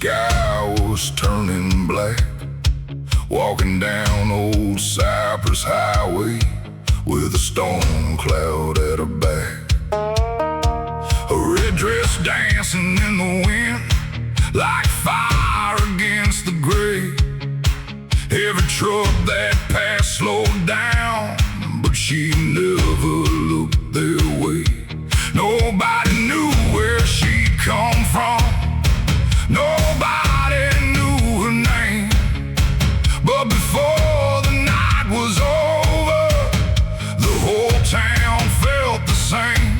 sky was turning black, walking down old Cypress Highway with a storm cloud at her back. A red dress dancing in the wind like fire against the gray. Every truck that passed slowed down, but she never looked their way. Nobody knew where she'd come from, nobody knew her name. But before the night was over, the whole town felt the same,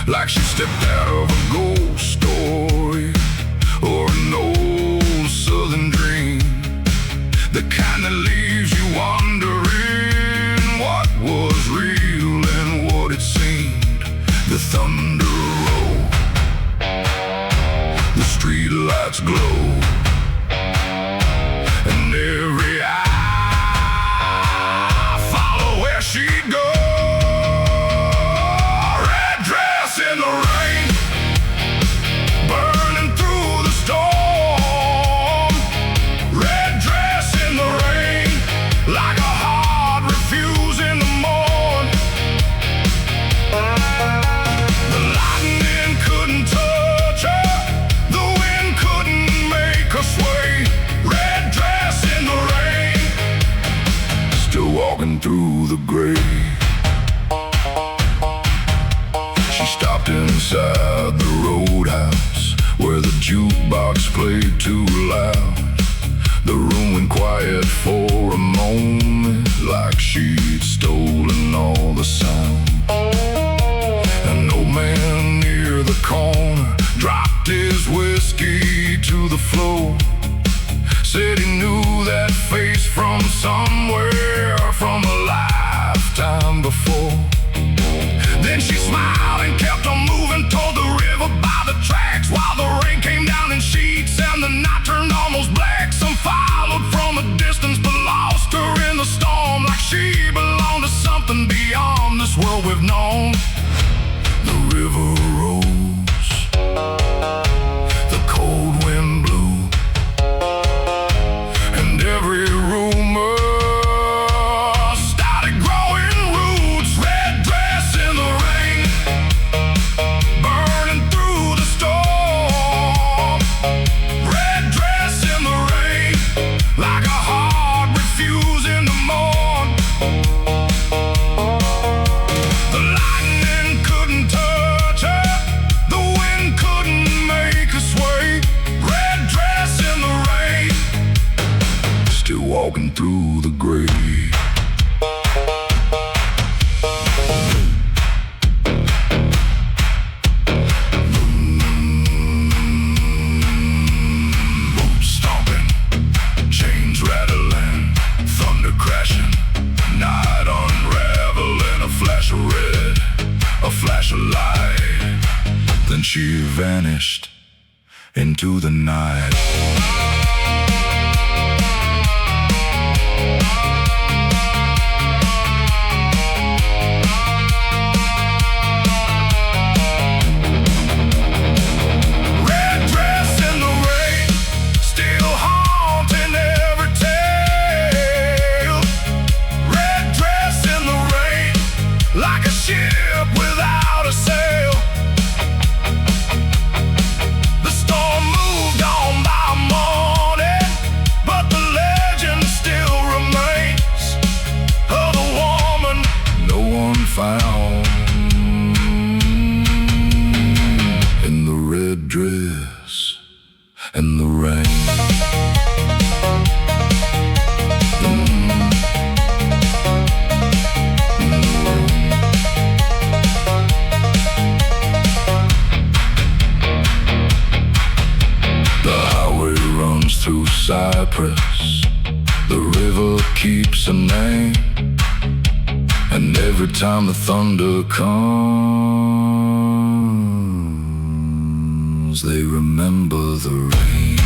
like she stepped out of a ghost story or an old southern dream, the kind that leaves you wondering what was real and what it seemed. The thunder rolled, the street lights glowed, and every eye followed where she'd go. Red dress in the rain, burning through the storm. Red dress in the rain, like a heart refused in the morn. The lightning couldn't touch her, the wind couldn't make her sway. Red dress in the rain, still walking through the gray. She stopped inside the roadhouse where the jukebox played too loud. The room went quiet for a moment, like she'd stolen all the sound. An old man near the corner dropped his whiskey to the floor, said he knew that face from somewhere, from a lifetime before. Then she smiled and kept on moving toward the river by the tracks, while the rain came down in sheets and the night turned almost black. Some followed from a distance but lost her in the storm, like she belonged to something beyond this world we've known. The river rose, the cold wind blew, and every rumor started growing roots. Red dress in the rain, burning through the storm. Red dress in the rain, like a heart refusing to mourn. The lightning couldn't touch her, the wind couldn't make her sway. Red dress in the rain, still walking through the gray. Boots stomping, chains rattling, thunder crashing, night unraveling. A flash of red, a flash of light, then she vanished into the night. Red dress in the rain, still haunting every tale. Red dress in the rain, like a ship without a sail. The storm moved on by morning, but the legend still remains of the woman no one found in the red dress and the rain. The highway runs through Cypress, the river keeps a name, and every time the thunder comes, they remember the rain.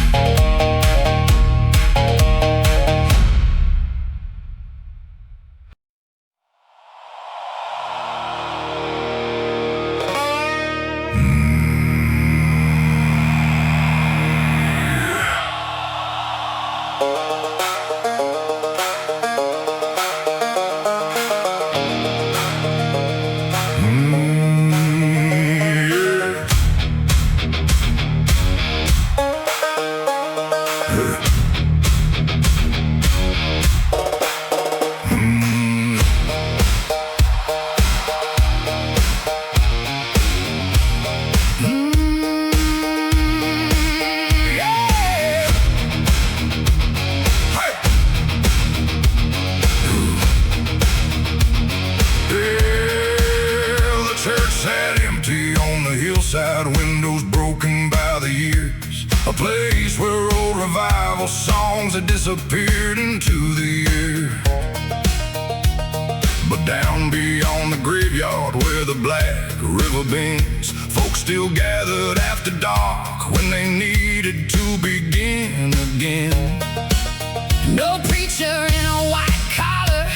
A place where old revival songs had disappeared into the air. But down beyond the graveyard where the Black River bends, folks still gathered after dark when they needed to begin again. No preacher in a white collar,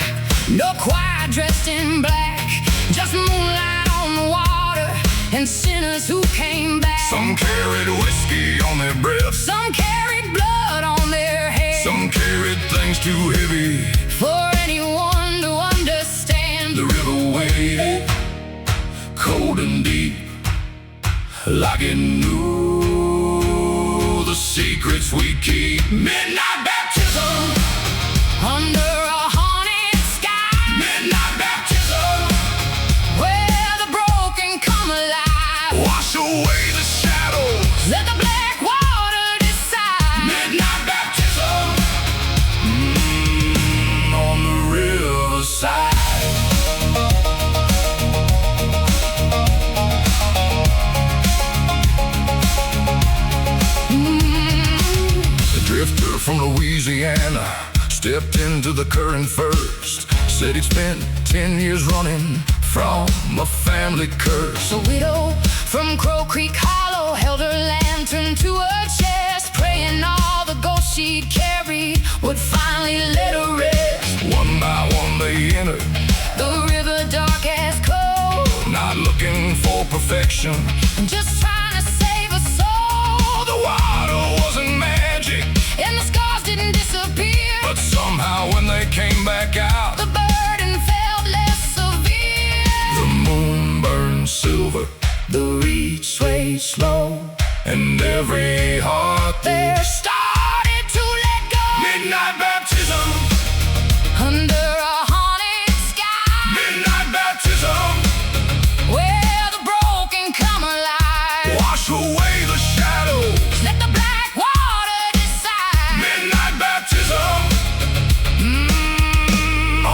no choir dressed in black, just moonlight on the water and sinners who came back. Some carried whiskey on their breath, some carried blood on their head, some carried things too heavy for anyone to understand. The river waited, cold and deep, like it knew the secrets we keep. Midnight baptism under a haunted sky. Midnight baptism, where the broken come alive. wash away the shadows, Let the black water decide. midnight baptism, on the riverside. The drifter from Louisiana stepped into the current first. Said he'd spent 10 years running from a family curse. A widow from Crow Creek Hollow held her lantern to her chest, praying all the ghosts she'd carried would finally let her rest. One by one they entered, The river dark as coal, not looking for perfection. just trying to save a soul. The water wasn't magic, And the scars didn't disappear, but somehow when they came back out, the burden felt less severe. the moon burned silver, The reeds swayed slow, and every heart there started to let go. midnight baptism, Under a haunted sky, midnight baptism, where the broken come alive. wash away the shadows, Let the black water decide. midnight baptism,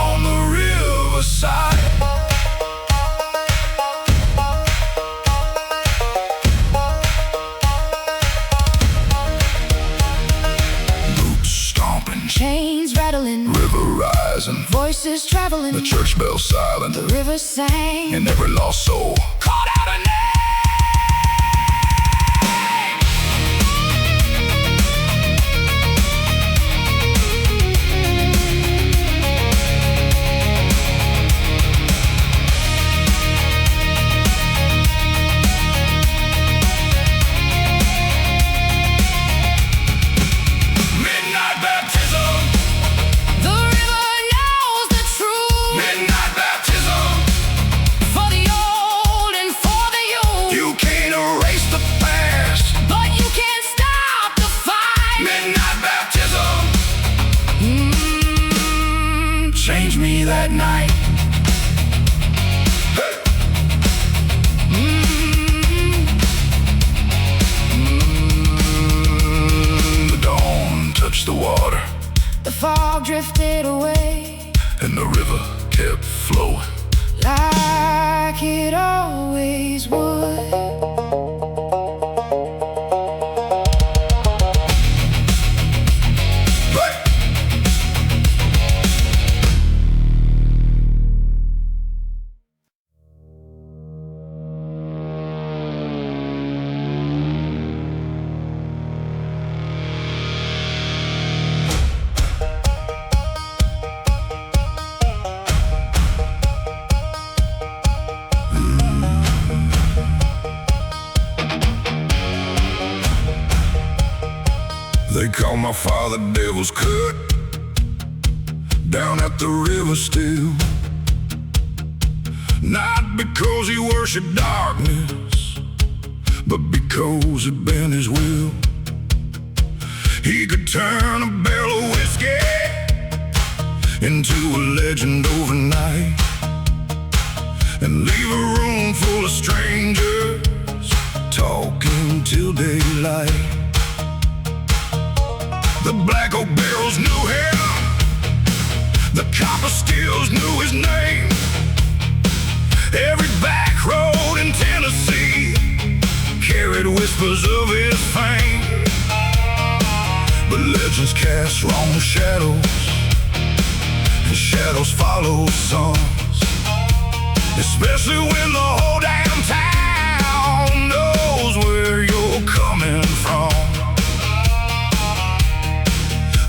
on the riverside. Boots stomping, Chains rattling, river rising, voices traveling, the church bell silent, the river sang. and every lost soul called out a name. Midnight baptism, The river knows the truth, midnight baptism. for the old and for the youth. You can't erase the past, But you can't stop the fight. midnight baptism. Changed me that night. Hey. The dawn touched the water, The fog drifted away, and the river kept flowing. like it always would. Hey. They call my father Devil's Cut, down at the river still. Not because he worshiped darkness, but because it bent his will. He could turn a barrel of whiskey into a legend overnight, and leave a room full of strangers talking till daylight. The black oak barrels knew him, the copper stills knew his name. Every back road in Tennessee carried whispers of his fame. legends cast wrong shadows, and shadows follow suns, especially when the whole damn town knows where you're coming from.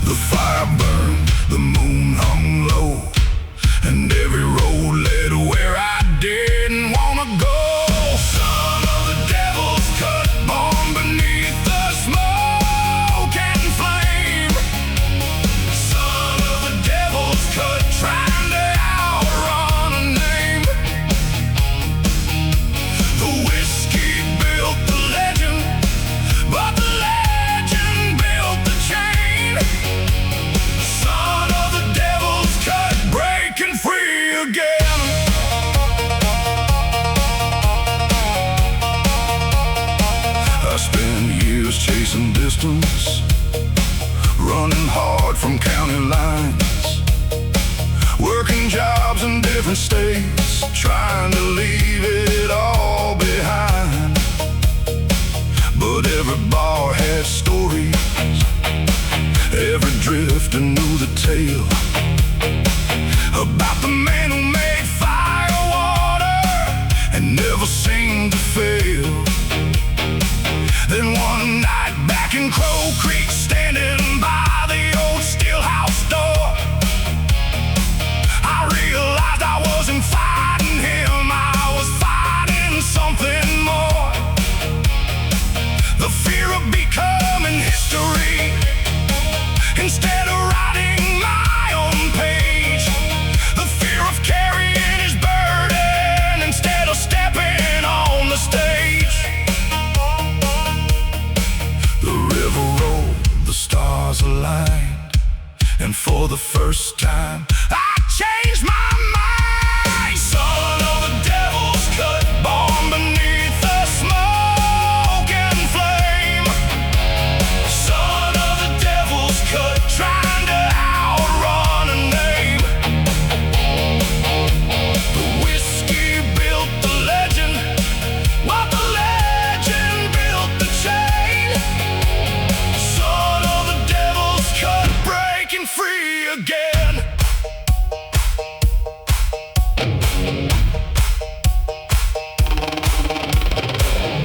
The fire burned, the moon hung low, and every road led where I didn't wanna go. Son of the devil's cut, born beneath the smoke and flame. Son of the devil's cut, trying to outrun a name. The whiskey built the legend, but the legend built the chain. Son of the devil's cut, breaking free again. I spent years chasing distance, running hard from county lines, working jobs in different states, trying to leave it all behind. But every bar had stories, every drifter knew the tale about the man who made Firewater and never seemed to fail. Then one night back in Crow Creek, standing by the old Stillhouse door, I realized I wasn't fighting him, I was fighting something more. The fear of becoming history instead of writing my own page. The fear of carrying his burden instead of stepping on the stage. The river rolled, the stars aligned, and for the first time I changed my mind. Son of the devil's cut, born beneath the smoke and flame. Son of the devil's cut, trying to outrun a name. The whiskey built the legend, but the legend built the chain. Son of the devil's cut, breaking free again.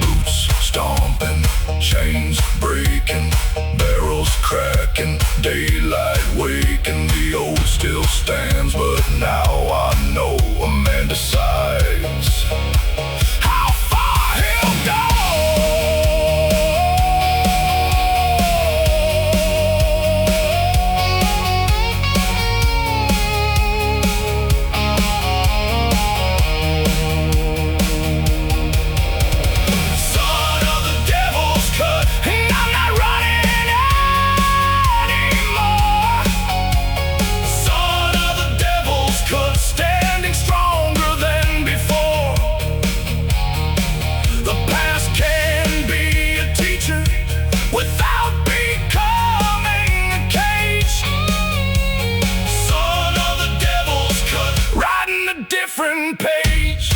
Boots stomping, chains breaking, barrels cracking, daylight waking. The old still stands, but now I know a man decides how far he'll go. Son of the devil's cut, and I'm not running anymore. Son of the devil's cut, standing stronger than before. The past can be a teacher without becoming a cage. Son of the devil's cut, writing a different page.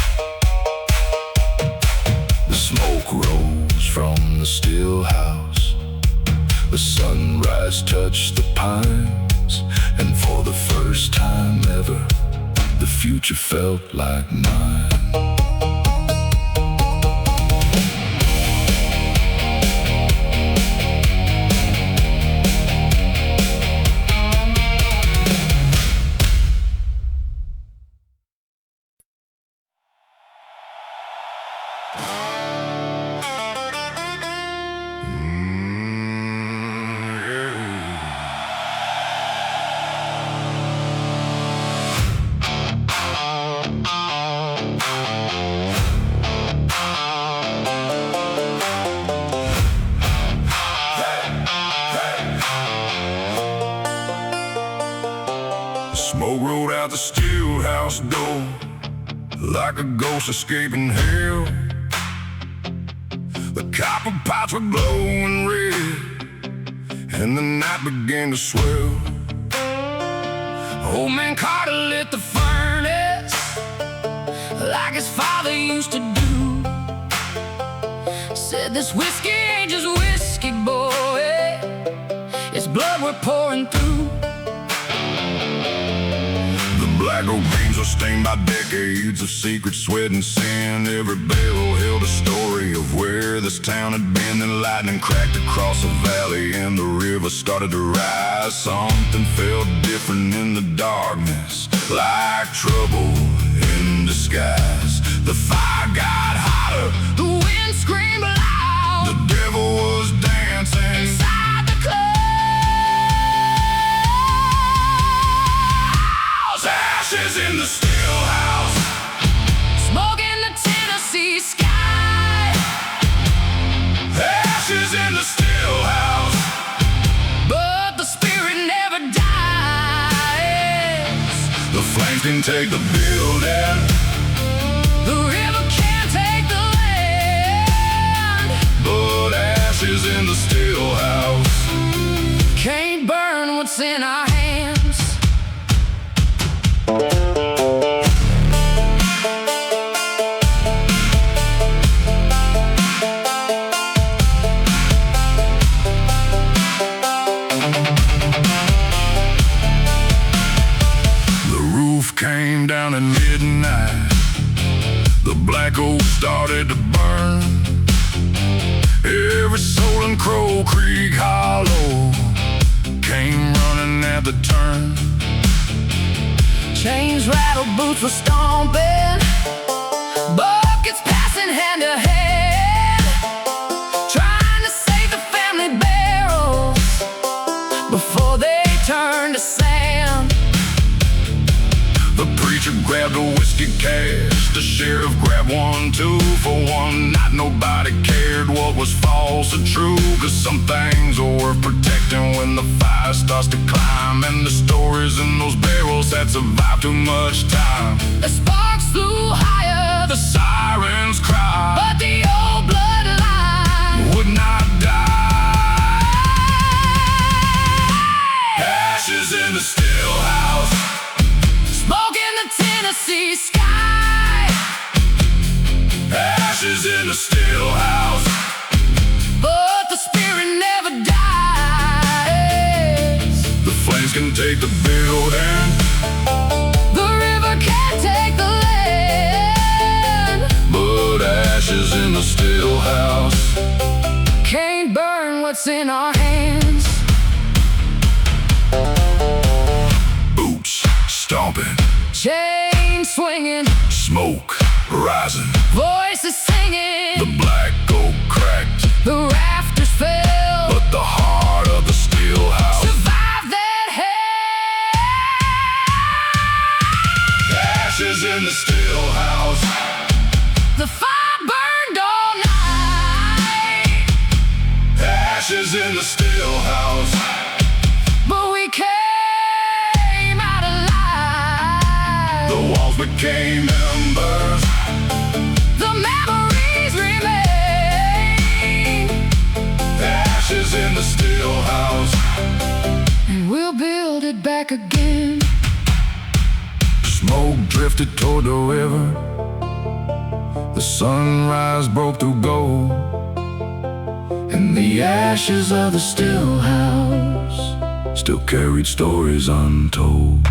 The smoke rose from the still house, the sunrise touched the pines, and for the first time ever, the future felt like mine. Smoke rolled out the still house door like a ghost escaping hell. The copper pots were glowing red, and the night began to swell. Old man Carter lit the furnace like his father used to do. Said this whiskey ain't just whiskey, boy, it's blood we're were pouring through. The black oak beams were stained by decades of secret sweat and sin. Every barrel held a story of where this town had been. Then lightning cracked across the valley and the river started to rise. Something felt different in the darkness, like trouble in disguise. The fire got hotter, The wind screamed loud. the devil was dancing Inside the clouds. ashes in the stillhouse. Smoke in the Tennessee sky. Ashes in the stillhouse. But the spirit never dies. The flames can take the building, The river can't take the land. but ashes in the stillhouse. Can't burn what's in our hands. The roof came down at midnight. The black oak started to burn. Every soul in Crow Creek Hollow came running at the turn. Chains rattled, boots were stomping. Buckets passing hand to hand, trying to save the family barrels before they turn to sand. The preacher grabbed a whiskey cask. The sheriff grabbed one too. For one night nobody cared what was false or true, 'cause some things are worth protecting when the fire starts to climb. And the stories in those barrels had survived too much time. The sparks flew higher, The sirens cried, but the old bloodline would not die. Ashes in the stillhouse. smoke in the Tennessee sky. Ashes in the stillhouse. But the spirit never dies. The flames can take the building, The river can't take the land. but ashes in the stillhouse. Can't burn what's in our hands. Boots stomping, Chain swinging, smoke rising. voices singing. The black oak cracked, The rafters fell. but the heart of the stillhouse. Survive that hell. Ashes in the stillhouse. The fire burned all night, Ashes in the stillhouse. but we came out alive. The walls became embers. The memories remain, Ashes in the stillhouse. and we'll build it back again. Smoke drifted toward the river. The sunrise broke through gold. And the ashes of the stillhouse still carried stories untold.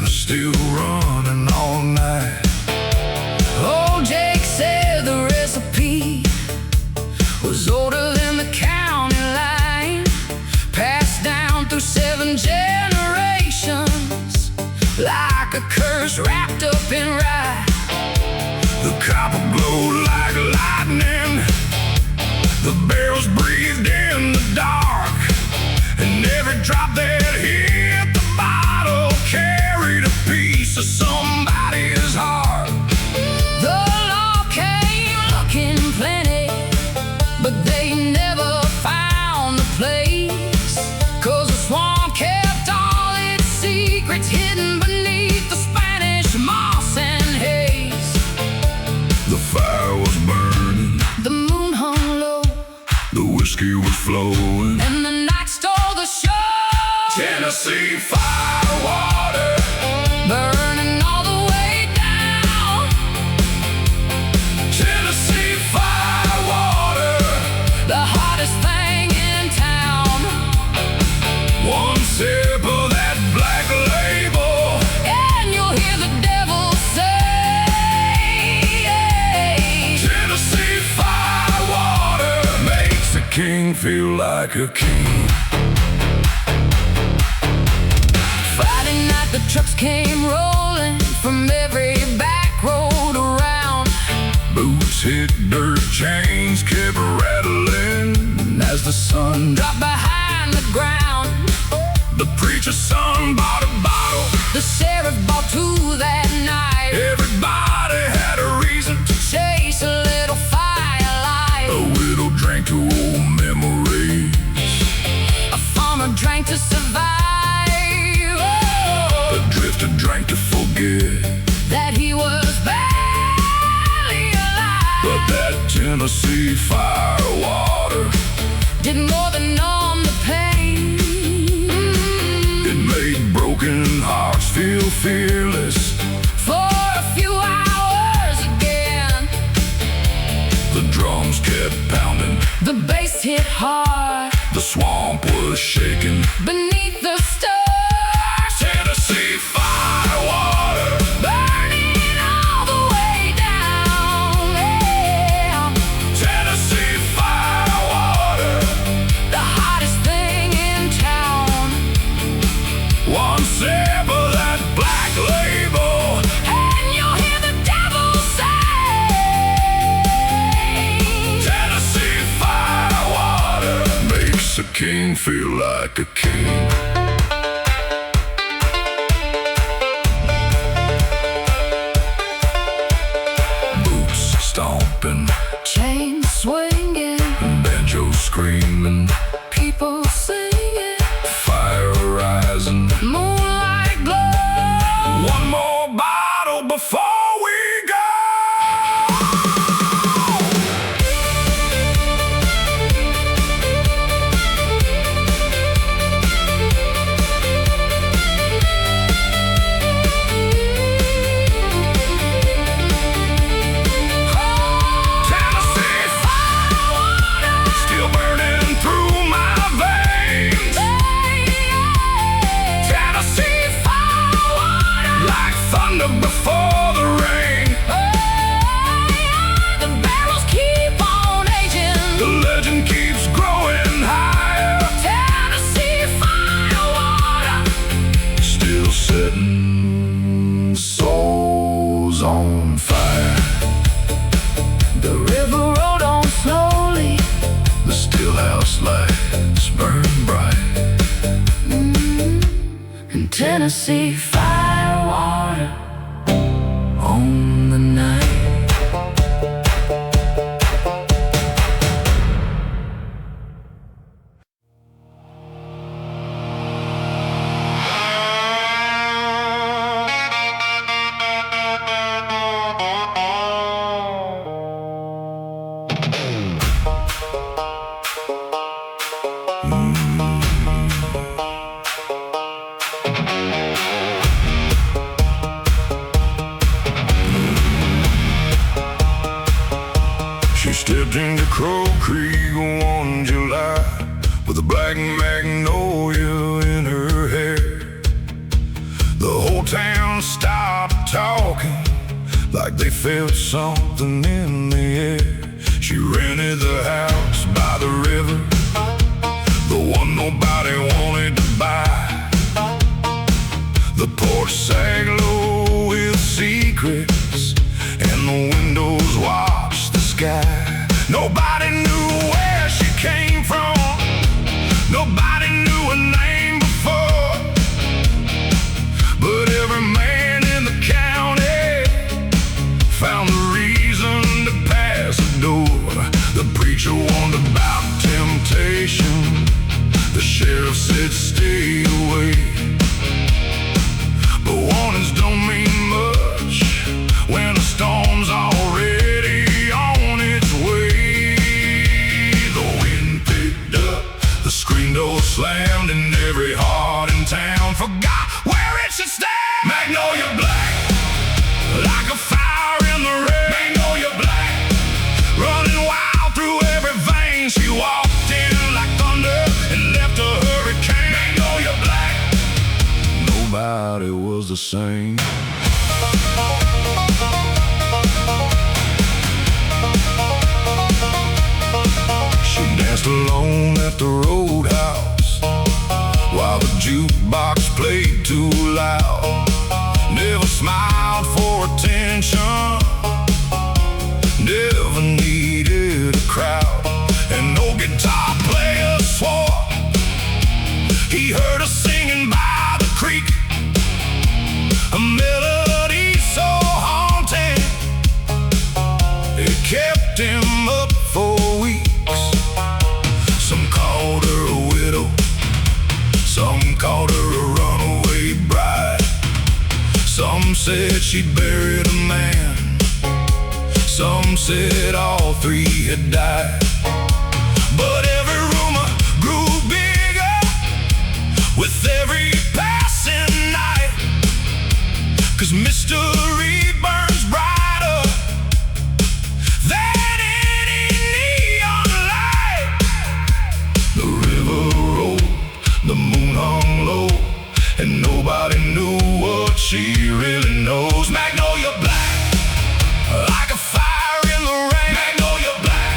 still running all night. Old Jake said the recipe was older than the fingers wrapped up in rye. The copper glowed like lightning. The barrels breathed in the dark, and every drop that hit the bottle carried a piece of somebody's heart. The law came looking plenty, but they never found the place, 'cause the swamp kept all its secrets hidden beneath the Spanish moss and haze. The fire was burning, The moon hung low, the whiskey was flowing, and the night stole the show. Tennessee firewater, Burning all the way down. Tennessee firewater, The hottest thing in town. one sip of that black label, And you'll hear the devil say, Tennessee firewater makes a king feel like a king. Friday night the trucks came rolling from every back road around. Boots hit dirt, chains kept rattling as the sun Dropped behind the ground. The preacher's son bought a bottle. The sheriff bought two that night. Everybody had a reason to. Chase a little firelight. A widow drank to old memories. A farmer drank to survive. A drifter drank to forget. That he was barely alive. But that Tennessee firewater, Did more than numb the pain. it made broken hearts feel fearless. For a few hours again. The drums kept pounding, The bass hit hard. the swamp was shaking. Beneath the stars. Tennessee firewater, Burning all the way down. Yeah. Tennessee firewater, The hottest thing in town. one sip of that black label, And you'll hear the devil say, Tennessee firewater makes a king feel like a king. Boots stomping, chains swinging, banjo screaming, people singing, fire rising. moonlight glow. One more bottle before we go. Tennessee firewater, still burning through my veins. Tennessee firewater, like thunder before the rain. The barrels keep on aging. The legend keeps growing higher, Tennessee firewater. still setting souls on fire. The river rolled on slowly. The stillhouse lights burn bright. And Tennessee firewater on the night. She stepped into Crow Creek one July with a black magnolia in her hair. The whole town stopped talking like they felt something in the air. She rented the house by the river, the one nobody wanted to buy. The porch sag low with Nobody knew where she came from. Nobody knew her name before. But every man in the county found the reason to pass the door. The preacher warned about temptation. The sheriff said stay away. But warnings don't mean much when a storm's already on its way. The wind picked up, the screen door slammed, and every heart in town forgot where it should stand. Magnolia Black, like a fire in the rain. Magnolia Black, running wild through every vein. She walked in like thunder and left a hurricane. Magnolia Black, nobody was the same. She danced alone at the roadhouse while the jukebox played too loud. Never smiled for attention, never needed a crowd. And no guitar player swore he heard her singing by the creek, a melody so haunting it kept him up for weeks. Some called her a widow, some called her a runaway bride. Some said she'd buried a man, some said all three had died. But every rumor grew bigger with every passing night, 'cause mystery burns brighter than any neon light. The river rolled, the moon hung low, and nobody knew what she really knows. Magnolia Black, like a fire in the rain. Magnolia Black,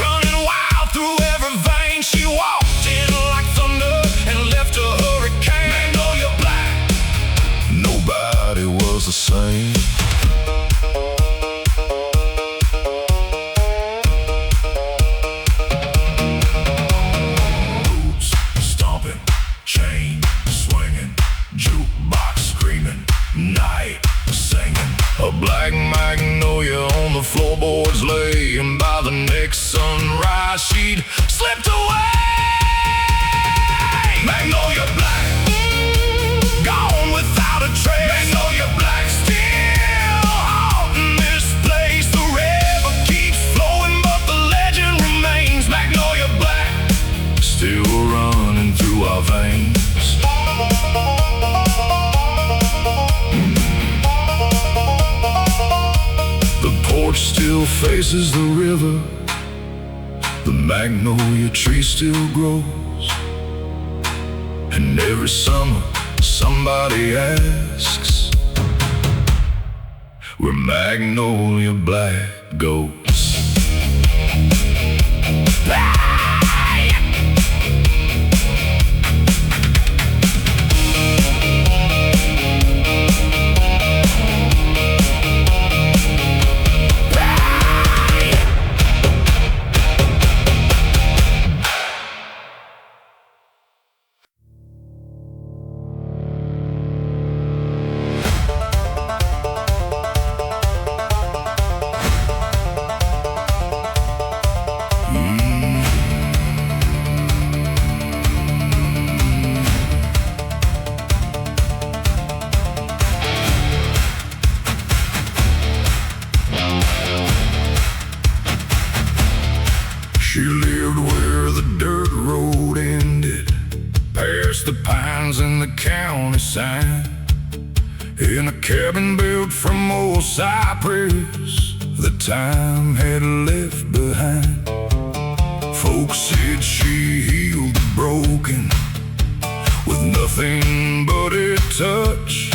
running wild through every vein. She walked in like thunder and left a hurricane. Magnolia Black, nobody was the same. Boots stomping, chain swinging, jukebox screaming, night singing. A black magnolia on the floorboards lay, and by the next sunrise she'd slipped away. Magnolia Black, gone without a trace. Magnolia Black, still haunting this place. The river keeps flowing, but the legend remains. Magnolia Black, still running through our veins. The porch still faces the river, the magnolia tree still grows, and every summer somebody asks where Magnolia Black goes. She lived where the dirt road ended, past the pines and the county sign, in a cabin built from old cypress the time had left behind. Folks said she healed the broken with nothing but a touch,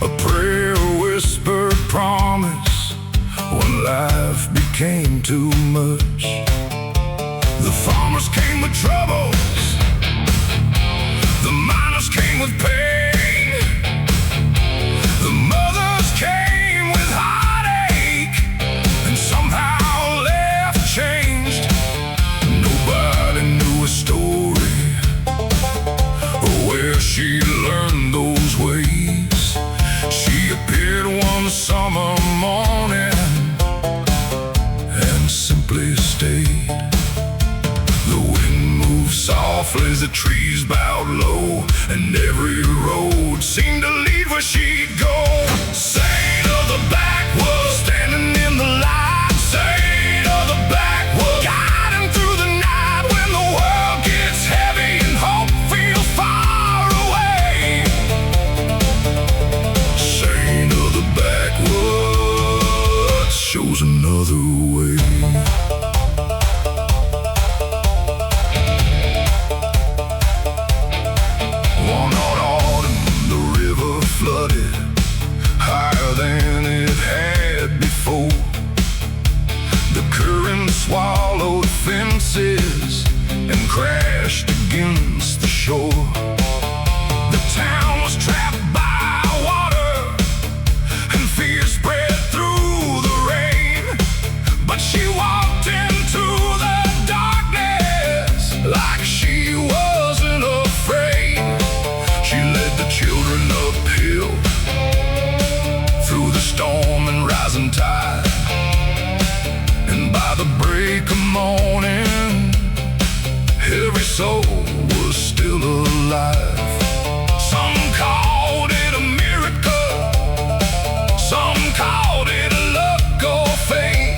a prayer, a whispered promise when life became too much. The farmers came with troubles, the miners came with pain, the mothers came with heartache, and somehow simply stayed. The wind moved softly as the trees bowed low, and every road seemed to lead where she'd go. Saint of the backwoods, standing in the light. Saint of the backwoods, guiding through the night when the world gets heavy and hope feels far away. Saint of the backwoods shows another way. One hot autumn, the river flooded higher than it had before. The current swallowed fences and crashed against the shore. The town was trapped by water, and fear spread through the rain. But she walked into the darkness like she wasn't afraid. She led the children uphill through the storm and rising tide. And by the break of morning, every soul was still alive. Some called it a miracle, some called it a luck or fate.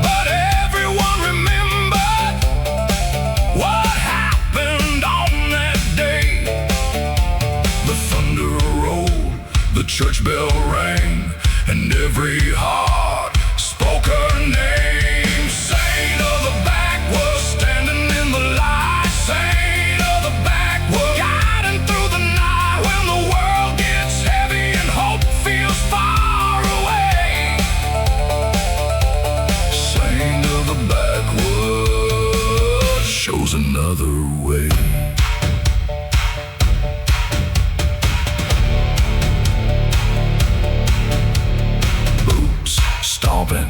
But everyone remembered what happened on that day. The thunder rolled, the church bell rang, and every heart spoke her name. Saint of the backwoods, standing in the light. Saint of the backwoods, guiding through the night when the world gets heavy and hope feels far away. Saint of the backwoods shows another way. Boots stomping,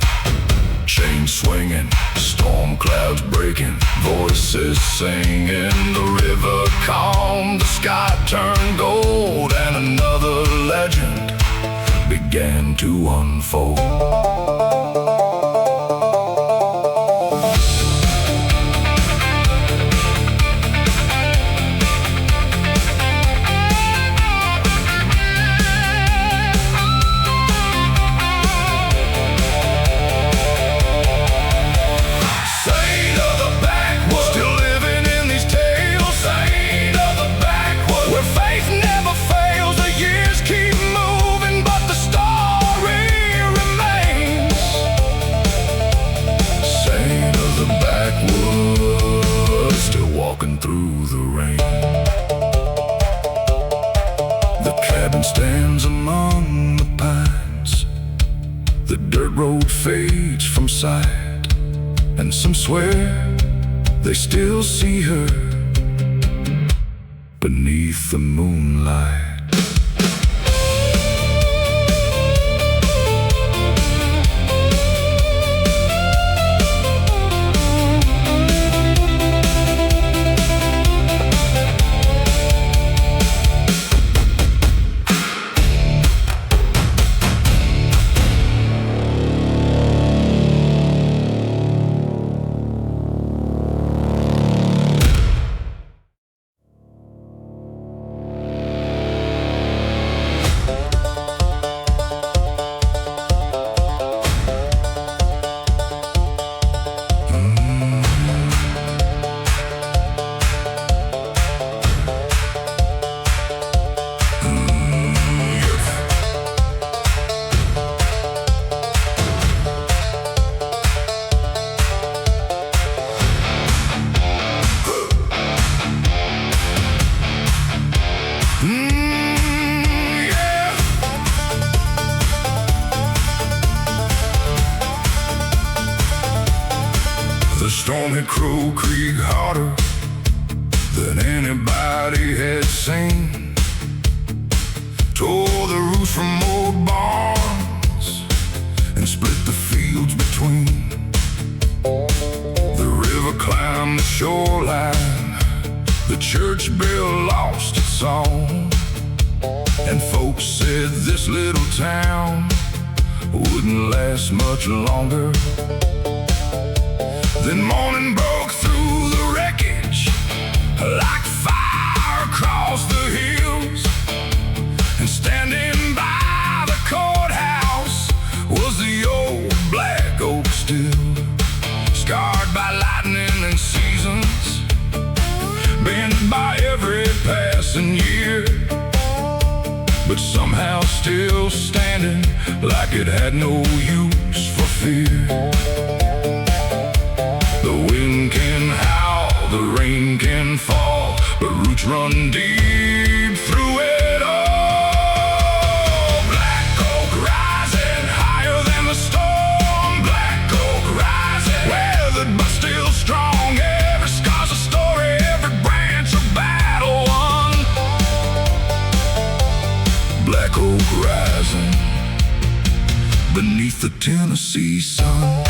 chains swinging, storm clouds breaking, voices singing. The river calmed, the sky turned gold, and another legend began to unfold. Saint of the backwoods, still living in these tales. Saint of the backwoods, where faith never fails. The years keep moving, but the story remains. Saint of the backwoods, still walking through the rain. The cabin stands among the pines. The dirt road fades from sight, and some swear they still see her beneath the moonlight. The storm hit Crow Creek harder than anybody had seen. Tore the roofs from old barns and split the fields between. The river climbed the shoreline, the church bell lost its song, and folks said this little town wouldn't last much longer. Then morning broke through the wreckage like fire across the hills. And standing by the courthouse was the old black oak still, scarred by lightning and seasons, bent by every passing year, but somehow still standing like it had no use for fear. The wind can howl, the rain can fall, but roots run deep through it all. Black oak rising higher than the storm. Black oak rising, weathered but still strong. Every scar's a story, every branch a battle won. Black oak rising beneath the Tennessee sun.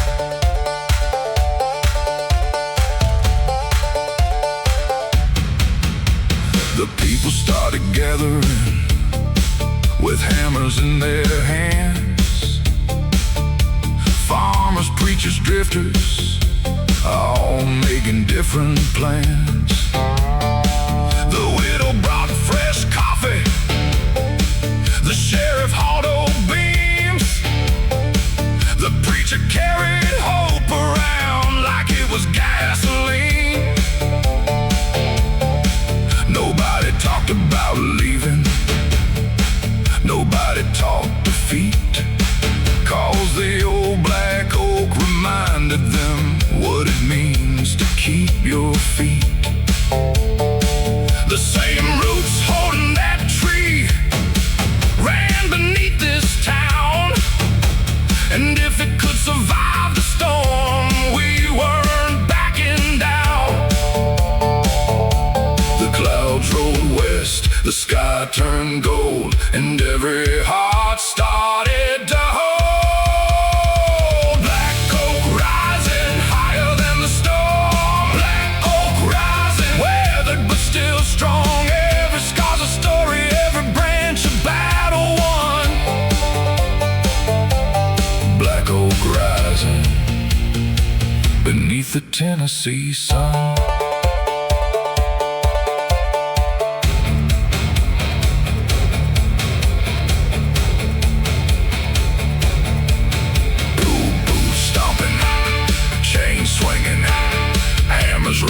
The people started gathering with hammers in their hands. Farmers, preachers, drifters, all making different plans. The widow brought fresh coffee, the sheriff hauled old beams, the preacher carried hope around like it was gasoline. Nobody talked about leaving, nobody talked defeat, 'cause the old black oak reminded them what it means to keep your feet. The same roots holding that tree ran beneath this town, and if it could survive the storm, we weren't backing down. The clouds rolled west, the sky turned gold, and every heart started to hold. Black oak rising higher than the storm. Black oak rising, weathered but still strong. Every scar's a story, every branch a battle won. Black oak rising beneath the Tennessee sun.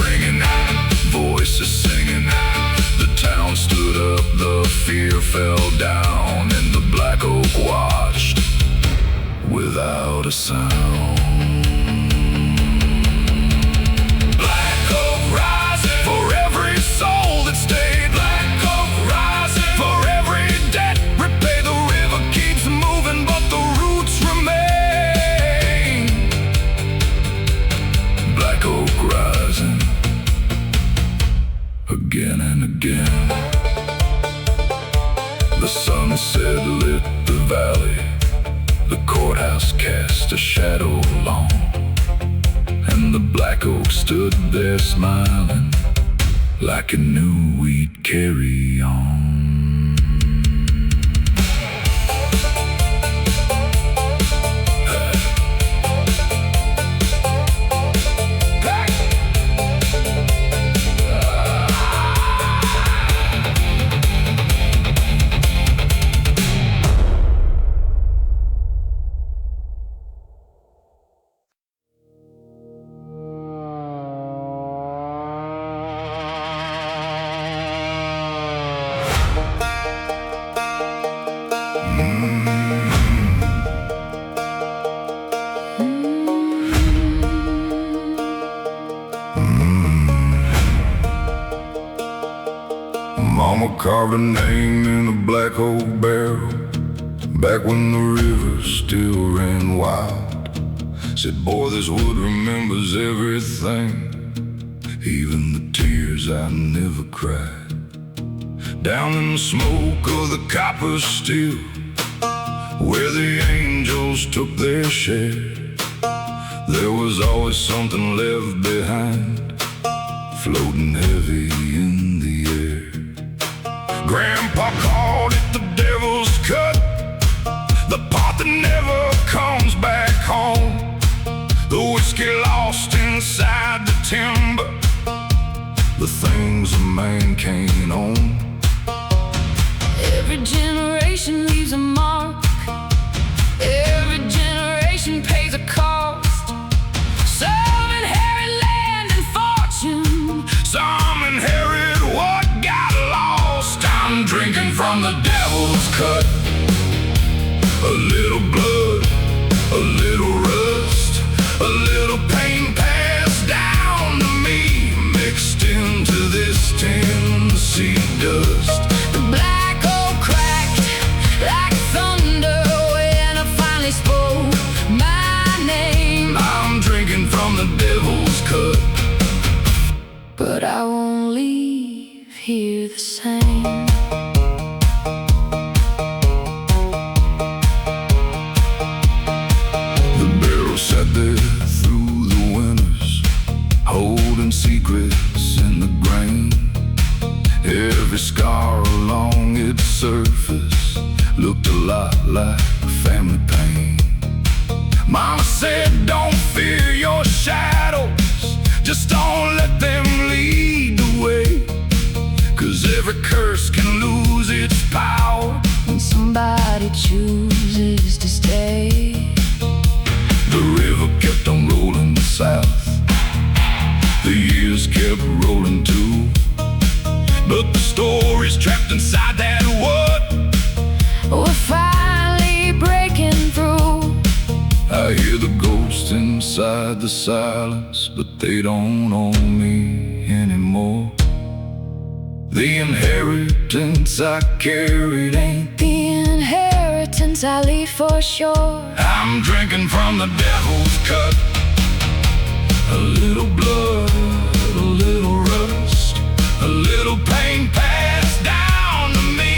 Ringing, voices singing, the town stood up, the fear fell down, and the black oak watched without a sound. Black oak rising for every soul that stayed. Black oak rising for every debt repaid. The river keeps moving, but the roots remain. Black oak rising again and again. The sunset lit the valley, the courthouse cast a shadow long, and the black oak stood there smiling like it knew we'd carry on. Mama carved a name in a black oak barrel back when the river still ran wild. Said, boy, this wood remembers everything, even the tears I never cried. Down in the smoke of the copper still, where the angels took their share, there was always something left behind, floating heavy in the air. Grandpa called it the devil's cut, the part that never comes back home, the whiskey lost in inside the timber, the things a man can't own. Every generation leaves a mark. Every generation pays a cost. Some inherit land and fortune, Some inherit what got lost. I'm drinking from the devil's cut. A little blood, a little rust, a little pain passed down to me, mixed into this Tennessee dust. the black oak cracked like thunder when I finally spoke my name. I'm drinking from the devil's cut. But I won't leave here the same. Sat there through the winters, holding secrets in the grain. Every scar along its surface looked a lot like family pain. Mama said, don't fear your shadows, just don't let them lead the way. 'Cause every curse can lose its power When somebody chooses to stay. The river kept on rolling south, the years kept rolling too. But the stories trapped inside that wood, We're finally breaking through. I hear the ghosts inside the silence, but they don't own me anymore. The inheritance I carried ain't The inheritance I leave for sure. I'm drinking from the devil's cut. A little blood, a little rust, a little pain passed down to me,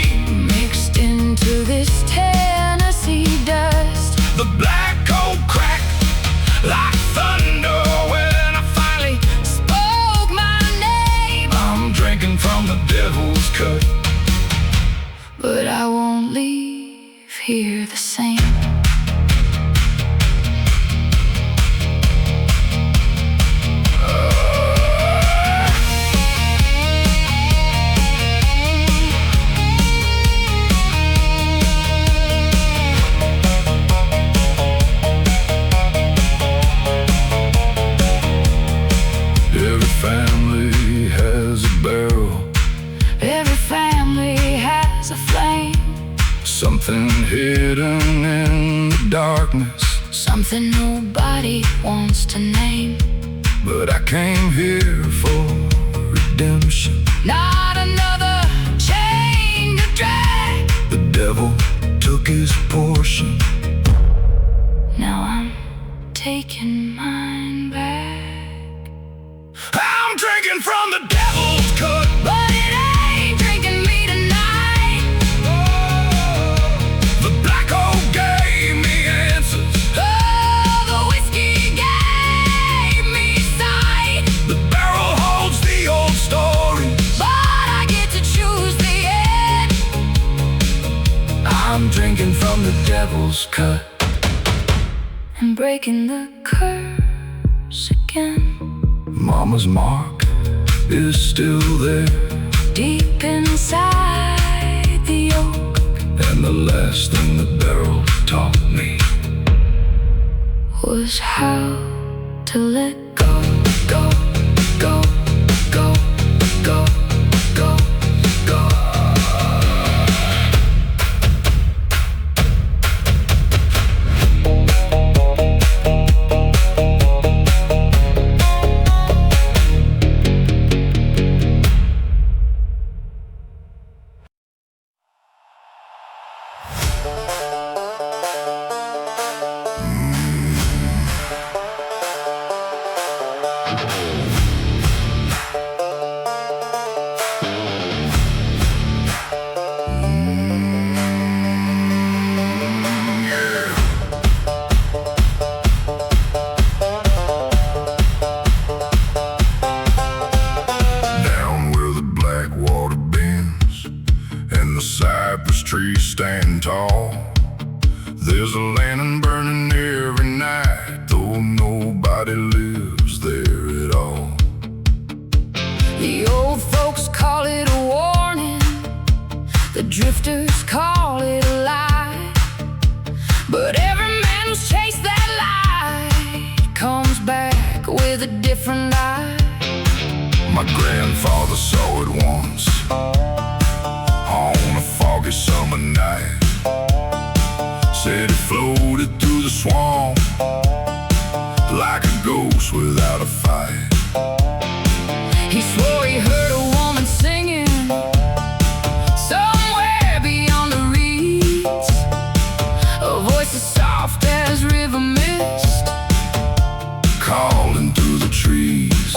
Mixed into this Tennessee dust. the black oak crack like thunder when I finally Spoke my name. I'm drinking from the devil's cut. But I won't leave here the same. Every family has a barrel, Every family has a flame, something hidden in the darkness. something nobody wants to name. But I came here for redemption. Not another chain to drag. The devil took his portion. Now I'm taking mine back. I'm drinking from the devil's cut. But it ain't drinking me tonight. The black oak gave me answers. Oh, the whiskey gave me sight. The barrel holds the old story. But I get to choose the end. I'm drinking from the devil's cut. And breaking the curse again. Mama's mark is still there, Deep inside the oak. and the last thing the barrel taught me Was how to let go, go, go, go, go, go, go. drifters call it a lie, but every man who's chased that light comes back with a different eye. My grandfather saw it once on a foggy summer night. Said it floated through the swamp like a ghost without a fight. He swore he heard a woman singing somewhere beyond the reeds, a voice as soft as river mist calling through the trees.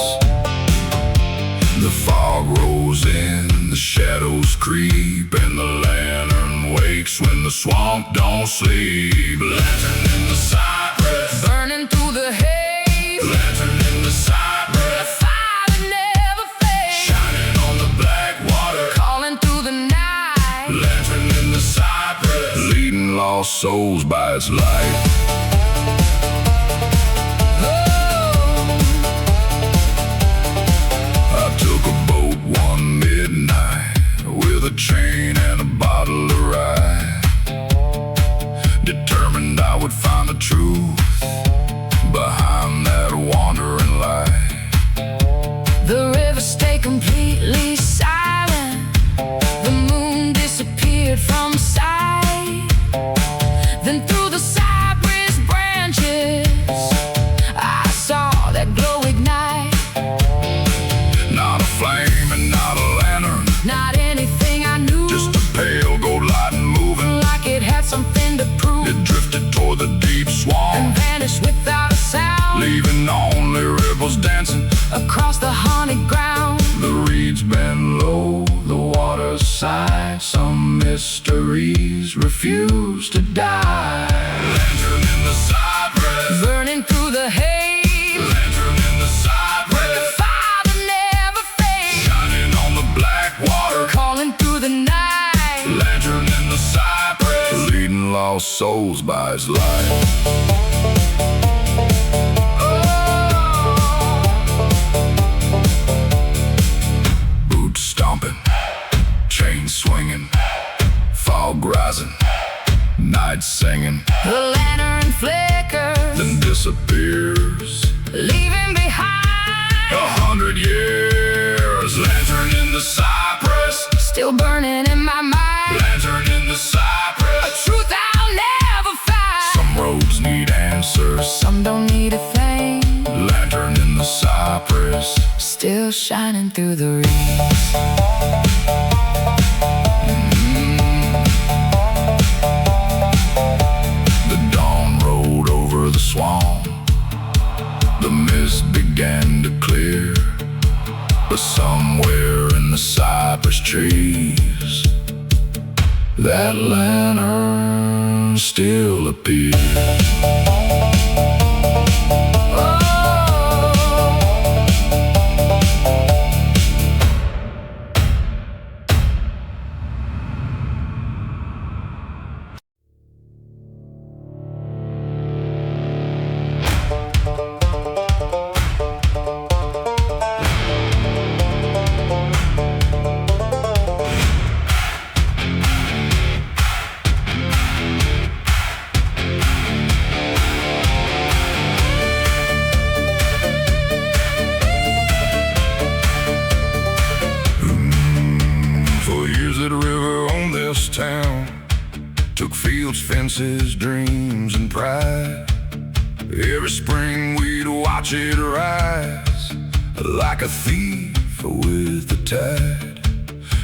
The fog rolls in, the shadows creep, and the lantern wakes when the swamp don't sleep. Lantern in the cypress, burning through the haze. Lantern in the cypress, a fire that never fades, shining on the black water, calling through the night. Lantern in the cypress, leading lost souls by its light. A chain and a bottle of rye, determined I would find the truth behind that wandering light. The river stayed completely silent, the moon disappeared from sight. Then through the cypress branches I saw that glow ignite. Not a flame and not a lantern, not anything I knew, just a pale gold light moving like it had something to prove. It drifted toward the deep swamp and vanished without a sound, leaving only ripples dancing across the haunted ground. The reeds bend low, the water sigh, some mysteries refuse to die. Lantern in the cypress, burning through the haze. Lantern in the cypress, fire that never fades, shining on the black water, calling through the night. Lantern in the cypress, leading lost souls by its light. Stomping, chain swinging, fog rising, night singing. The lantern flickers, then disappears, leaving behind 100 years. Lantern in the cypress, still burning in my mind. Lantern in the cypress, a truth I'll never find. Some roads need answers, some don't need a thing. Lantern in the cypress, still shining through the reeds. The dawn rolled over the swamp, the mist began to clear, but somewhere in the cypress trees that lantern still appears. Town took fields, fences, dreams, and pride. Every spring we'd watch it rise like a thief with the tide.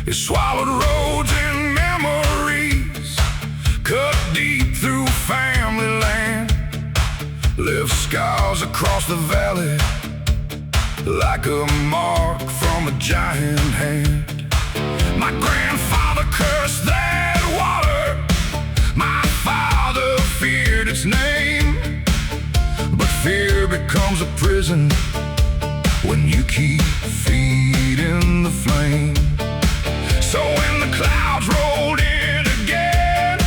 It swallowed roads and memories, cut deep through family land, left scars across the valley like a mark from a giant hand. My grandfather cursed that water, my father feared its name. But fear becomes a prison when you keep feeding the flame. So when the clouds rolled in again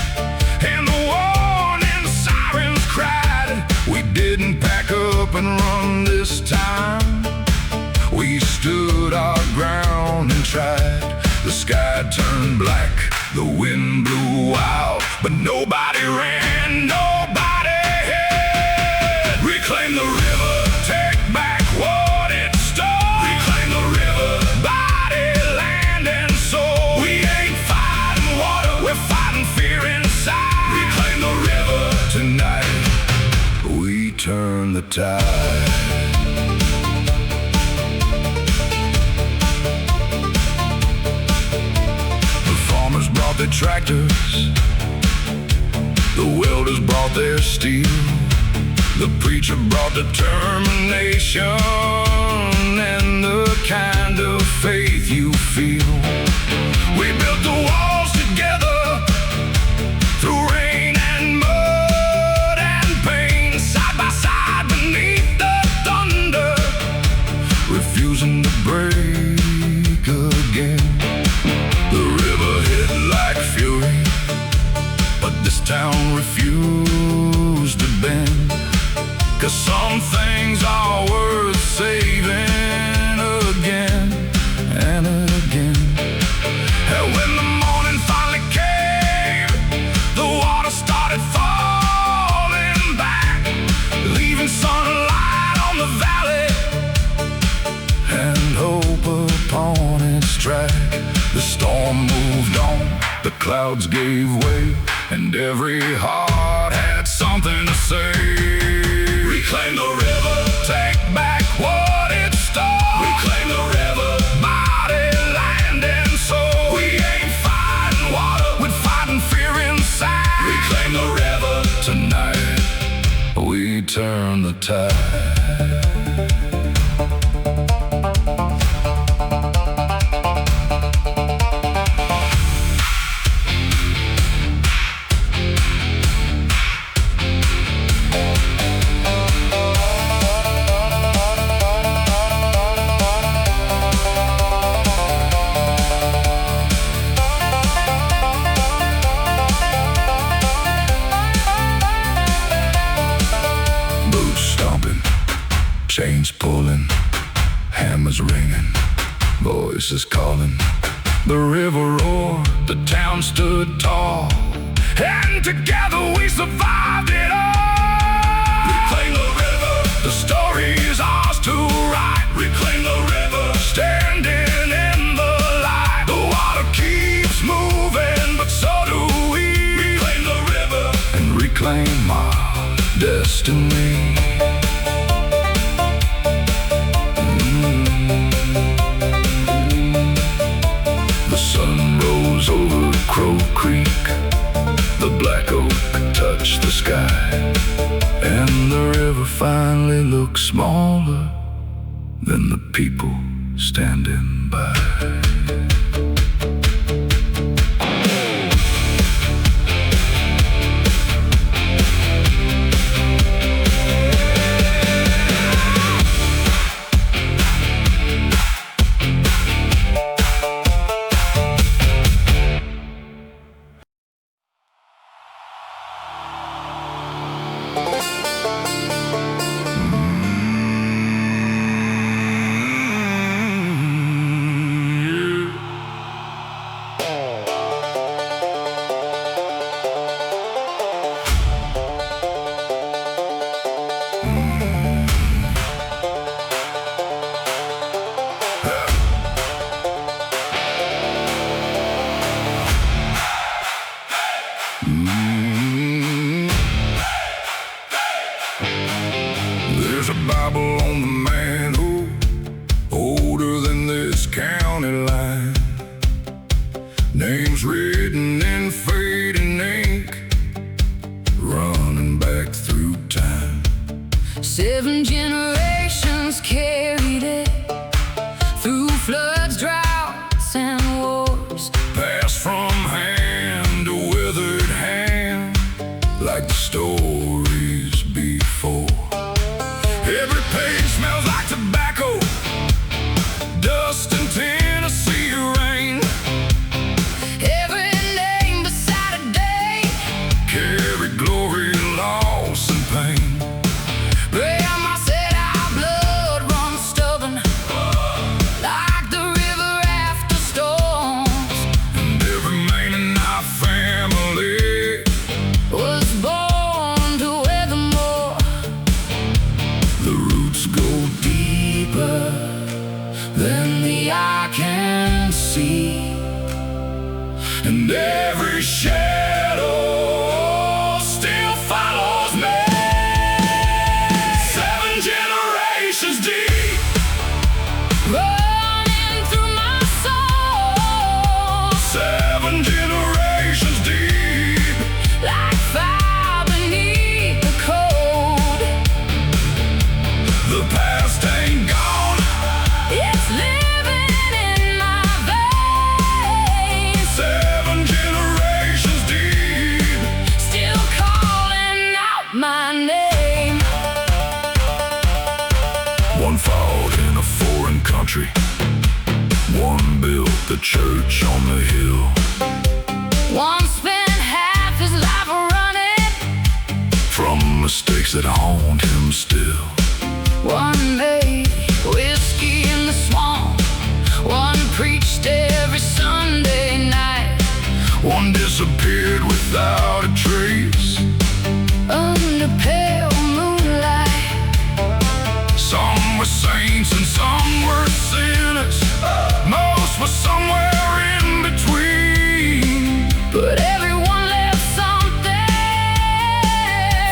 and the warning sirens cried, we didn't pack up and run this time. We stood our ground and tried. The sky turned black The wind blew wild, but nobody ran, nobody hid. Reclaim the river, take back what it stole. Reclaim the river, body, land, and soul. We ain't fighting water, we're fighting fear inside. Reclaim the river, tonight we turn the tide. The tractors, the welders brought their steel, the preacher brought determination and the kind of faith you feel. We built the walls together through rain and mud and pain, side by side beneath the thunder, refusing to break again. The river hit like fury, but this town refused to bend. 'Cause some things are worth saving again and again. And when the morning finally came, the water started falling back, leaving sunlight on the valley and hope upon its track. The storm moved on, the clouds gave way, and every heart had something to say. Reclaim the river, take back what it stole. Reclaim the river, body, land, and soul. We ain't fighting water, we're fighting fear inside. Reclaim the river, tonight we turn the tide. Chains pulling, hammers ringing, voices calling. The river roared, the town stood tall, and together we survived it all. Reclaim the river, the story is ours to write. Reclaim the river, standing in the light. The water keeps moving, but so do we. Reclaim the river, and reclaim our destiny. Over Crow Creek, the black oak touched the sky, and the river finally looked smaller than the people standing by. There's a Bible on the mantle, older than this county line. Names written in fading ink, running back through time. 7 generations carried it through floods, droughts, and wars. Passed from hand to withered hand, like the stories before. Every page smells like roots go deeper than the eye can see, and every shadow still follows me. 7 generations deep, running through my soul. 7 generations deep, Like fire beneath the cold. the past ain't gone, It's living in my veins. 7 generations deep. Still calling out my name. One fought in a foreign country, one built the church on the hill. One spent half his life running. From mistakes that haunt him still. One made whiskey in the swamp. One preached every Sunday night. One disappeared without a trace. Under pale moonlight, Some were saints and some were sinners. Most were somewhere in between. but everyone left something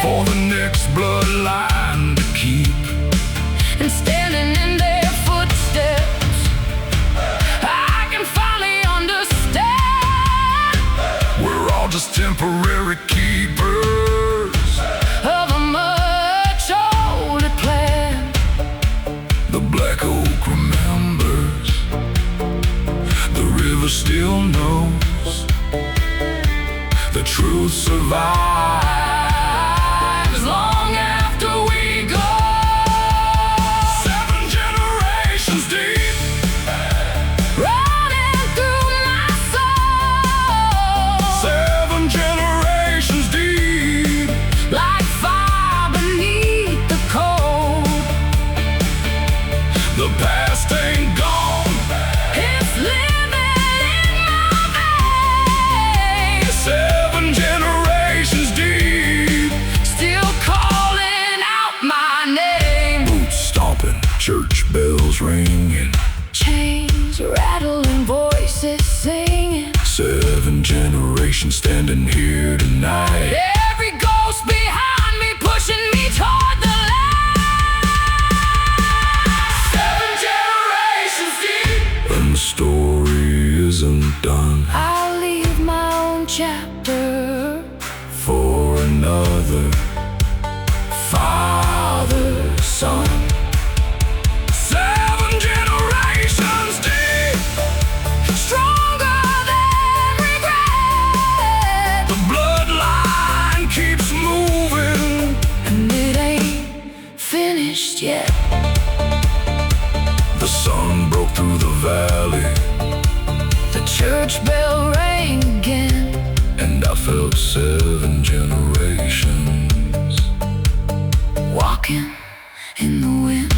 For the next bloodline to keep. and standing in their footsteps, I can finally understand We're all just temporary keepers. of a much older plan. The black oak remembers, the river still knows, the truth survives long after we go. 7 generations deep, Running through my soul. 7 generations deep. Like fire beneath the cold. The past ain't gone, It's living in my veins. 7 generations deep. Still calling out my name. Boots stomping, church bells ringing, Chains rattling, voices singing. 7 generations standing here tonight. Every ghost behind me pushing me toward the light. 7 generations deep. And the story isn't done I'll leave my own chapter for another father, son. 7 generations deep. stronger than regret. The bloodline keeps moving. And it ain't finished yet. The sun broke through the valley, The church bell rang again. and I felt 7 generations Walking in the wind.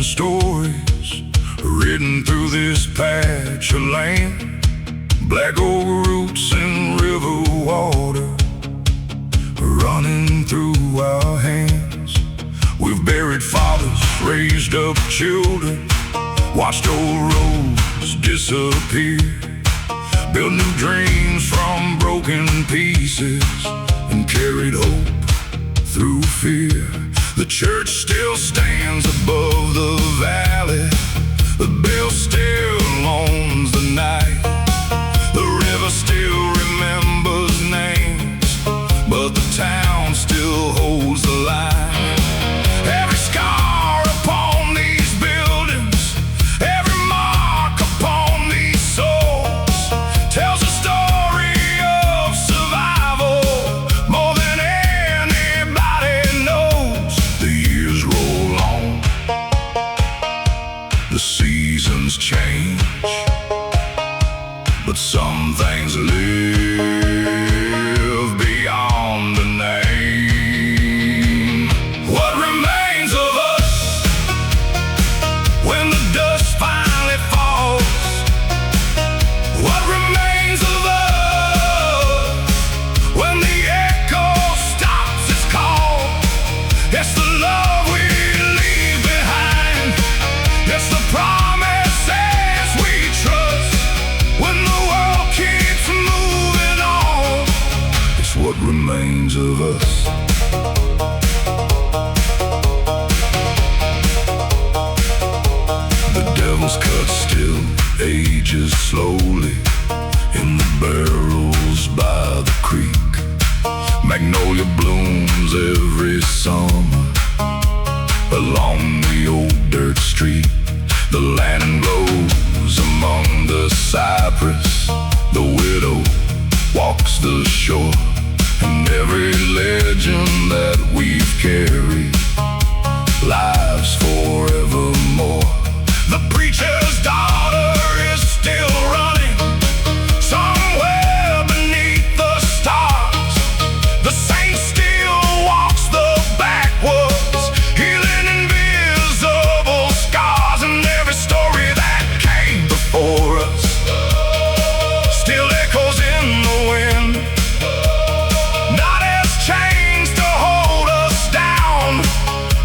Stories ridden through this patch of land, black oak roots and river water running through our hands. We've buried fathers, raised up children, watched old roads disappear, built new dreams from broken pieces, and carried hope through fear. The church still stands above the valley, the bell still owns the night, the river still remains remains of us. The devil's cut still ages slowly in the barrels by the creek. Magnolia blooms every summer along the old dirt street. The lantern glows among the cypress. The widow walks the shore, and every legend that we've carried lives forevermore. The preacher's daughter is still running somewhere beneath the stars. The saint still walks the backwoods, healing invisible scars. And every story that came before us still echoes in the wind, not as chains to hold us down,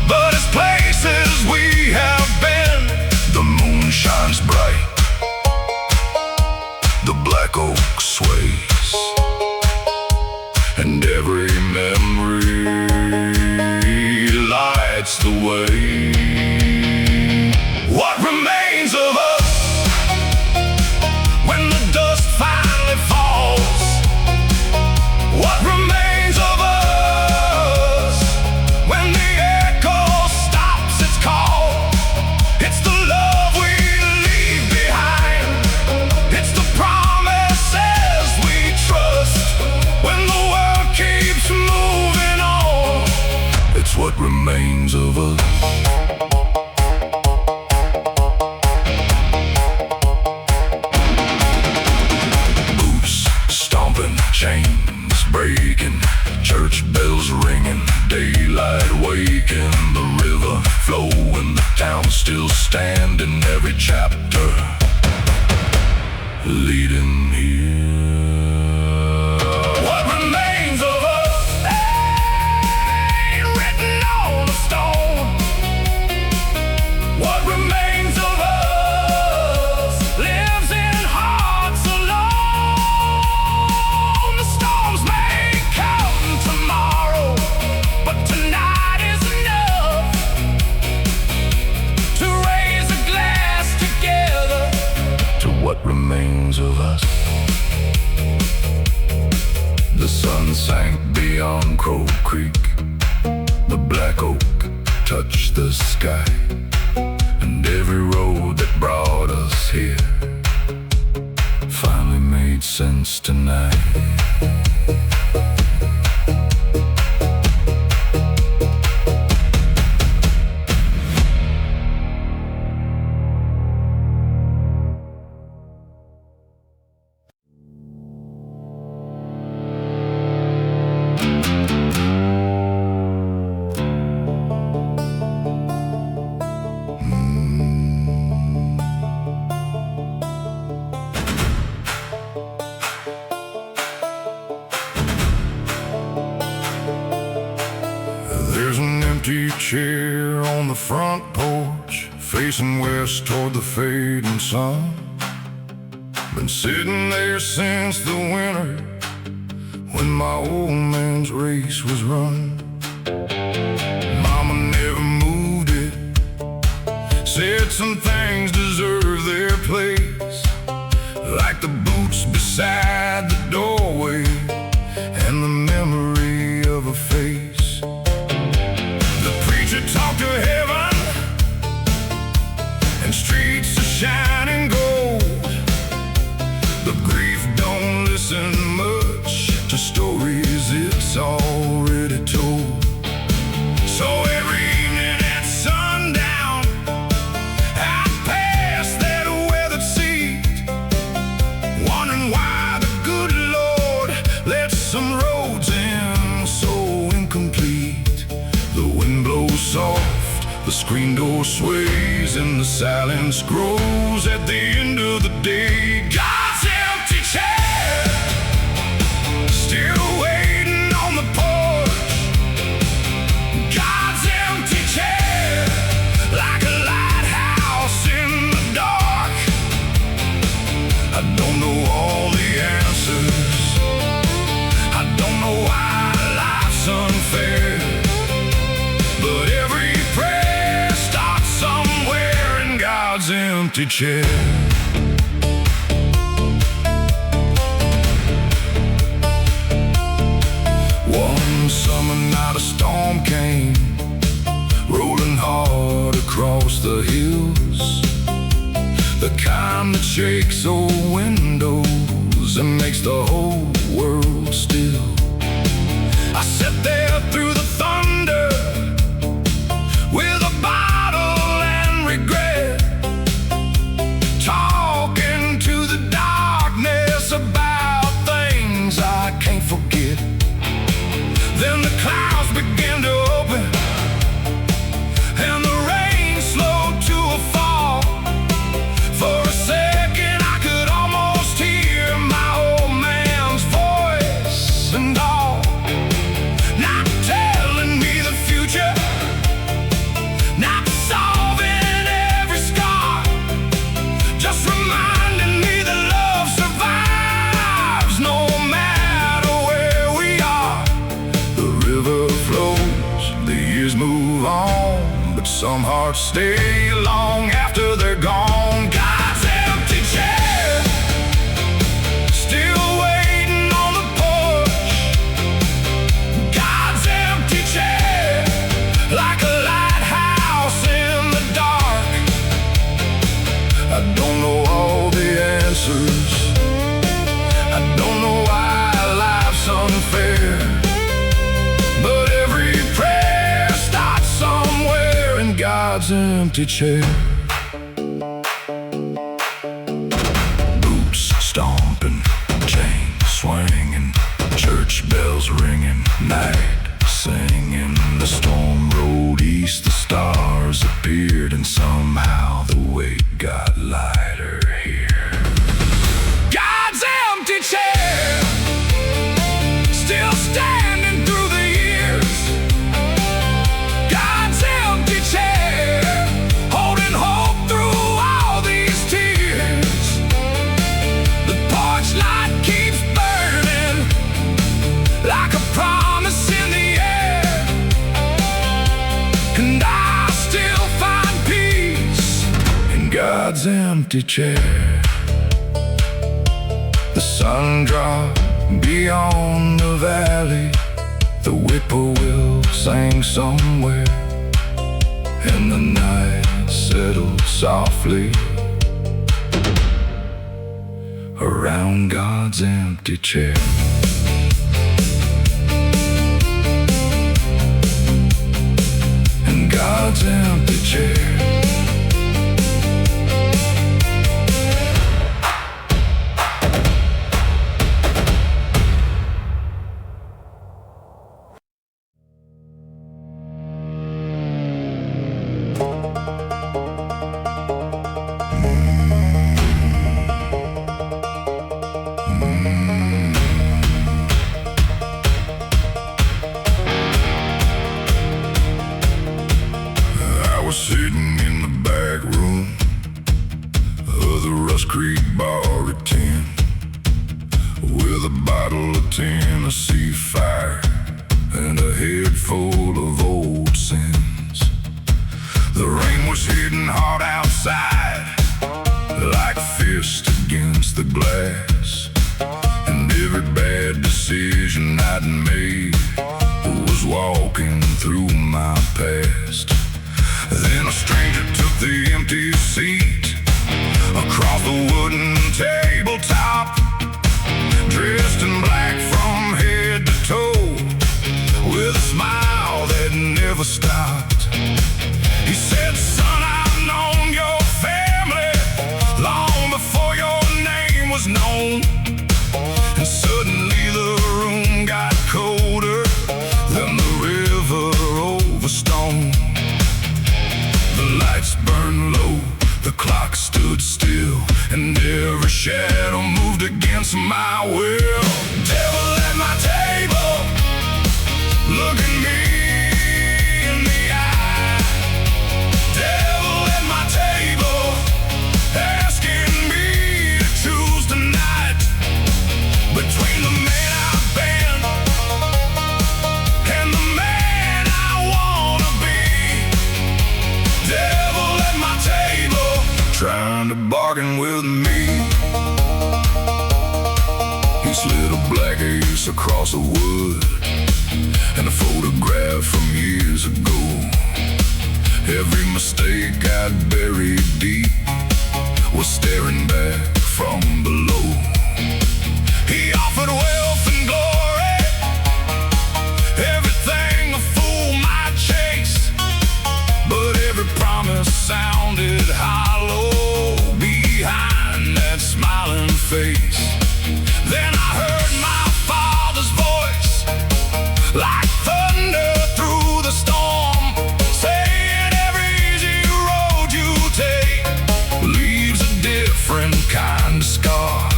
but as places we have been. The moon shines bright, the black oak sways, and every memory lights the way. What remains of us when the dust finally falls? What remains of us when the echo stops its call? It's the love we leave behind, it's the promises we trust when the world keeps moving on. It's what remains of us. Boots stomping, chains breaking, church bells ringing, daylight waking, the river flowing, the town still standing, every chapter leading here. What remains of us ain't written on a stone. What remains of us lives in hearts alone. The storms may come tomorrow, but tonight is enough to raise a glass together to what remains of us. The sun sank beyond Crow Creek, the black oak touched the sky, and every road that brought us here finally made sense tonight. There's an empty chair on the front porch, facing west toward the fading sun. Been sitting there since the winter when my old man's race was run. Mama never moved it, said some things deserve their place, like the boots beside the doorway and the memory of a face. Talk to heaven and streets of shining gold. The grief don't listen much to stories it's already told. So every evening at sundown I pass that weathered seat, wondering why the good Lord let some roads in so incomplete. The wind blows soft, the screen door sways, and the silence grows at the end of the day. God's empty chair, still waiting on the porch. God's empty chair, like a lighthouse in the dark. I don't know all the answers, I don't know why I lie. empty chair. One summer night a storm came, rolling hard across the hills, the kind that shakes old windows and makes the whole world still. I sat there through the thunder with a bottle and regret, talking to the darkness about things I can't forget. Then the clouds began to open and the rain slowed to a fall. For a second I could almost hear my old man's voice and all, not telling me the future, not solving every scar, just reminding me that love survives no matter where we are. The river flows, the years move on, but some hearts stay long after they're gone. God's empty chair, still waiting on the porch. God's empty chair, like a lighthouse in the dark. I don't know all the answers, I don't know why life's unfair, but every prayer starts somewhere in God's empty chair. Boots stomping, chains swinging, church bells ringing, night singing. The storm rolled east, the stars appeared, and somehow the weight got lighter here. God's empty chair, still standing through the years. God's empty chair, holding hope through all these tears. The porch light keeps burning like a promise in the air, and I still find peace in God's empty chair. The sun dropped beyond the valley, the whippoorwill sang somewhere, and the night settled softly around God's empty chair. In God's empty chair. I was sitting in the back room of the Rust Creek Bar at 10, with a bottle of Tennessee Fire and a head full of old sins. The rain was hitting hard outside, like fist against the glass, and every bad decision I'd made was walking through my past. Then a stranger took the empty seat across the wooden tabletop, dressed in black from head to toe, with a smile that never stopped. He said, "Son, I've known your family long before your name was known." And suddenly the room got colder than the river across the wood, and a photograph from years ago. Every mistake I'd buried deep was staring back from below. He offered wealth and glory, everything a fool might chase, but every promise sounded hollow behind that smiling face. Then I heard my father's voice, like thunder through the storm, saying every easy road you take leaves a different kind of scar.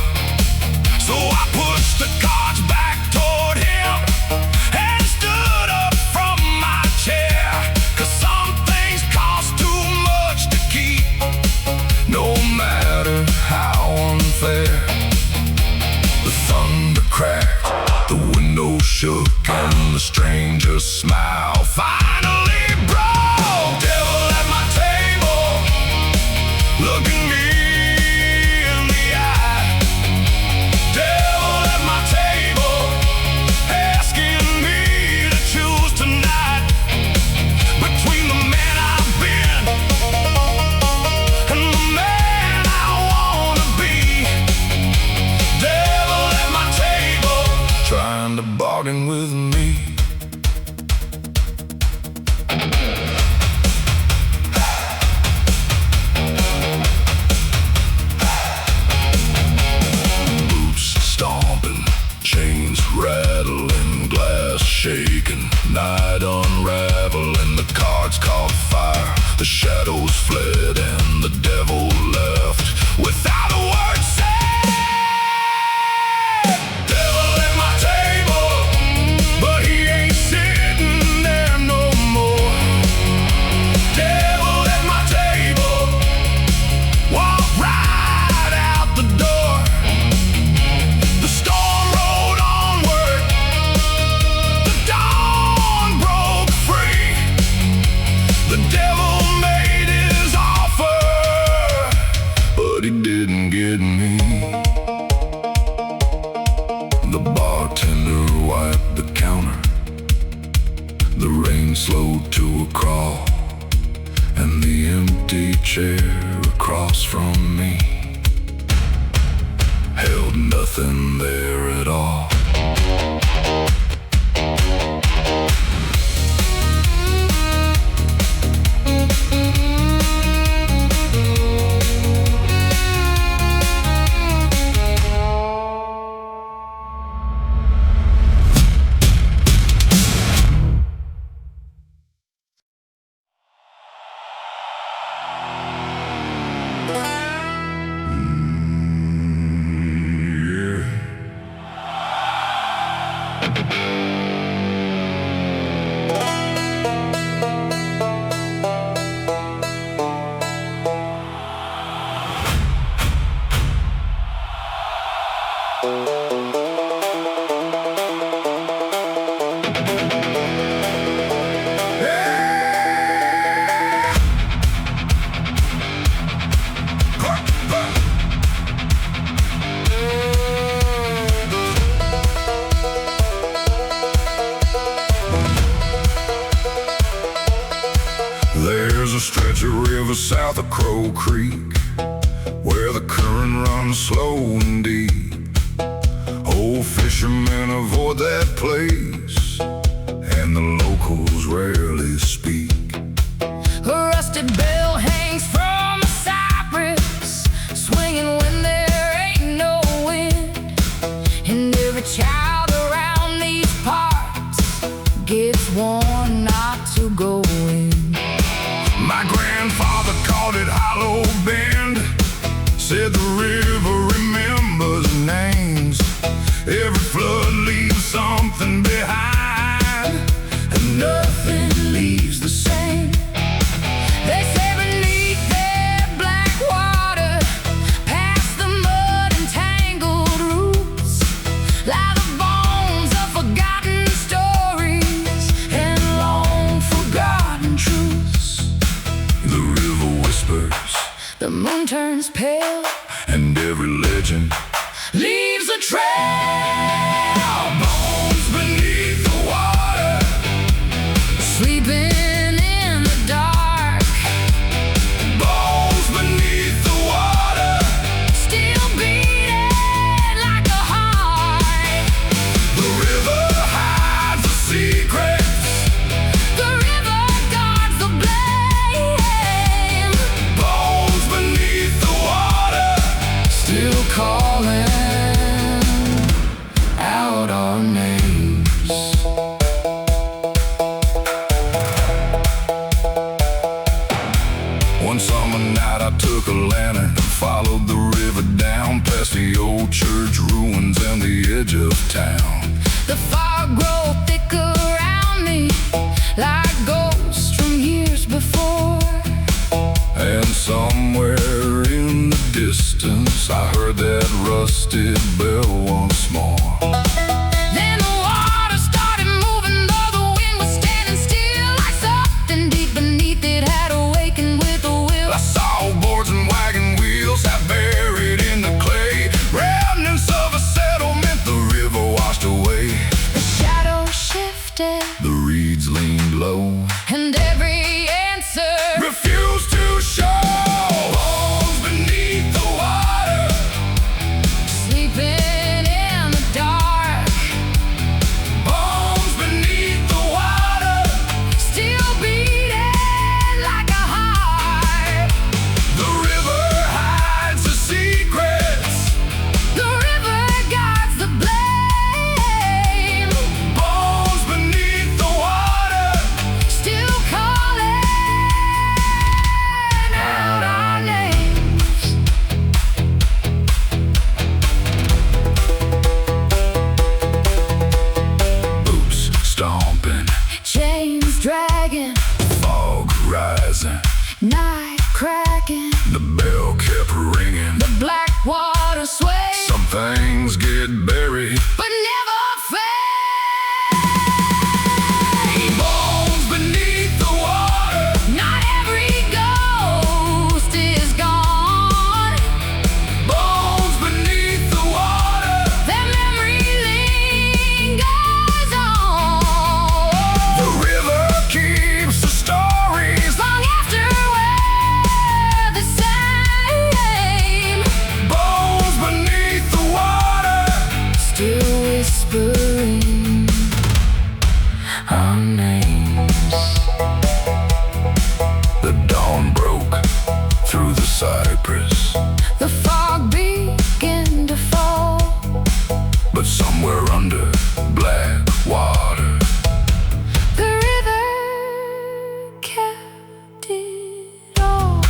So I pushed the cards back toward him and stood up from my chair, 'cause some things cost too much to keep, no matter how unfair. The thunder cracked, the window shook, and the stranger's smile finally broke. Devil at my table, looking me in the eye. Devil at my table, asking me to choose tonight between the man I've been and the man I wanna be. Devil at my table, trying to bargain with me. Boots stomping, chains rattling, glass shaking, night unraveling. The cards caught fire, the shadows fled, and the devil left without a word said. Devil at my table, but he ain't sitting there no more. Devil at my table, walk right out the door. The storm rolled onward, the dawn broke free. The devil made his offer, but he didn't get me. The bartender wiped the counter, the rain slowed to a crawl, and the empty chair across from me held nothing there at all. There's a stretch of river south of Crow Creek where the current runs slow and deep. Old fishermen avoid that place, and the locals rarely speak. A rusted bell hangs from the cypress, swinging when there ain't no wind. And every child around these parts gets warned not to go in. My grandfather called it Hollow Bend, said the river remembers names. Every flood leaves something behind, and nothing leaves the same. They say beneath that black water, past the mud and tangled roots, lie the bones of forgotten stories and long forgotten truths. The river whispers, the moon turns pale, and every legend leaves a trail. bones rusted bell once more. Then the water started moving, though the wind was standing still, like something deep beneath it had awakened with a will. I saw boards and wagon wheels half buried in the clay, remnants of a settlement the river washed away. The shadows shifted, The reeds leaned low, and every answer refused to show. Bones beneath the water, sleeping in the dark. bones beneath the water, Still beating like a heart. the river hides the secrets. The river guards the blame. Bones beneath the water, Still calling out our names. boots stomping, Chains dragging, fog rising, night cracking. the bell kept ringing. The black water sway, Some things get buried. but never fade. Bones beneath the water, Not every ghost is gone. bones beneath the water, Their memory lingers on. the river keeps the stories. Long after we're the same, Bones beneath the water, still whispering our names. the dawn broke through the cypress, The fog began to fall. but somewhere under black water, The river kept it all.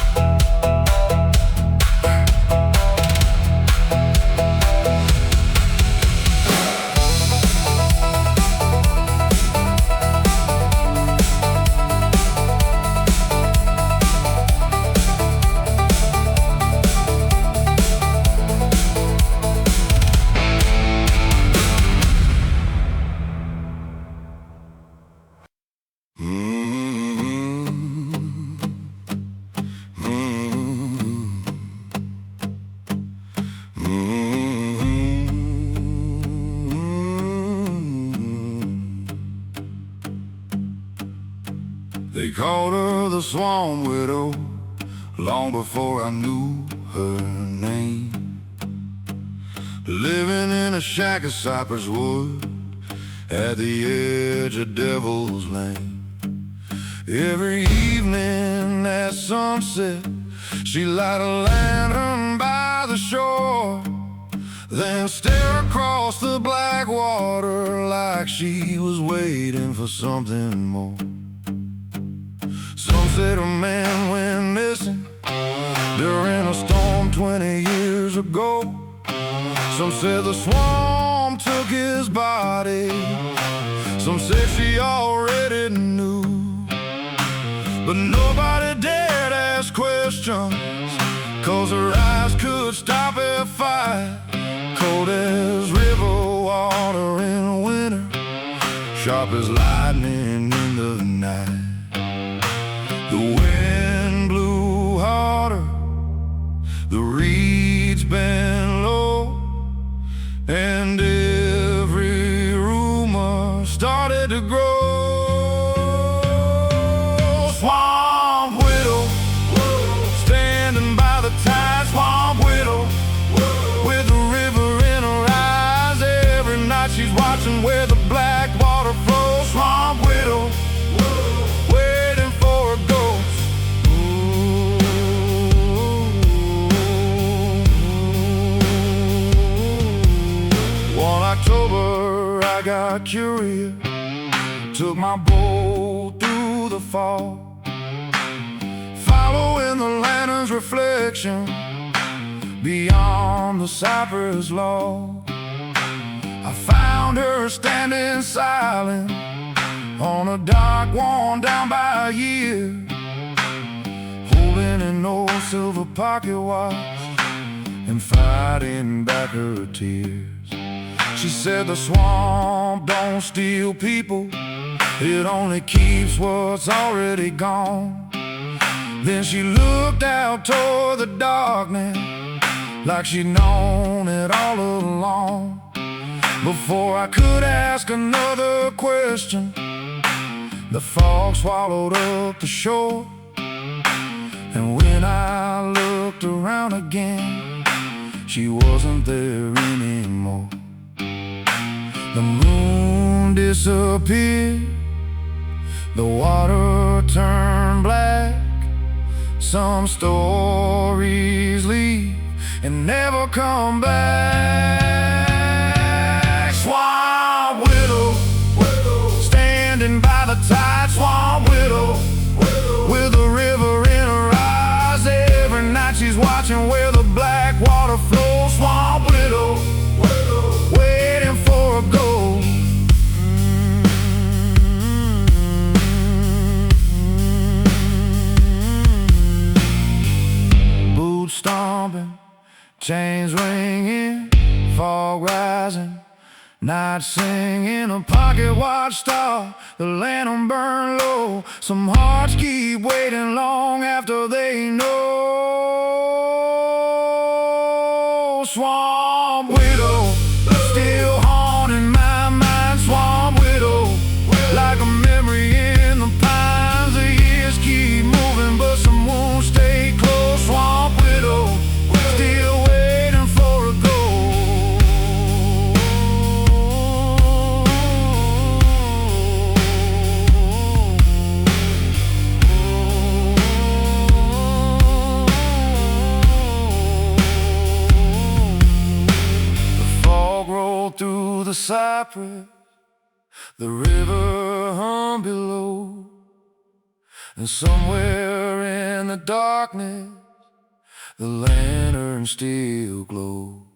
They called her the Swan Widow long before I knew her name. Living in a shack of cypress wood at the edge of Devil's Lane. Every evening at sunset, she light a lantern by the shore, then stare across the black water like she was waiting for something more. Some said a man went missing during a storm 20 years ago. Some said the swarm took his body. Some said she already knew, but nobody dared ask questions, 'cause her eyes could stop a fight. Cold as river water in winter, sharp as lightning in the night. The wind blew harder, the reeds bent low, and every rumor started to grow. Swamp widow, standing by the tide. Swamp widow, with the river in her eyes. Every night she's watching where the black water flows. Swamp widow, waiting for a ghost. One October I got curious, took my boat through the fog, following the lantern's reflection beyond the cypress log. I found her standing silent on a dock worn down by a year, holding an old silver pocket watch and fighting back her tears. She said the swamp don't steal people, it only keeps what's already gone. Then she looked out toward the darkness like she'd known it all along. Before I could ask another question, the fog swallowed up the shore. And when I looked around again, she wasn't there anymore. The moon disappeared, the water turned black. Some stories leave and never come back. Swamp widow, standing by the tide. Swamp widow, with the river in her eyes. Every night she's watching where the black water flows. Swamp widow, waiting for a goal. Boots stomping, chains ringing, fog rising, night singing, a pocket watch star, the lantern burn low. Some hearts keep waiting long after they know. Swamp widow, still haunting my mind. Swamp widow, like a memory in the pines. The years keep moving, but some won't stay close. Swamp widow, still waiting for a goal. The fog rolled through the cypress, the river hung below, and somewhere in the darkness the lantern still glows.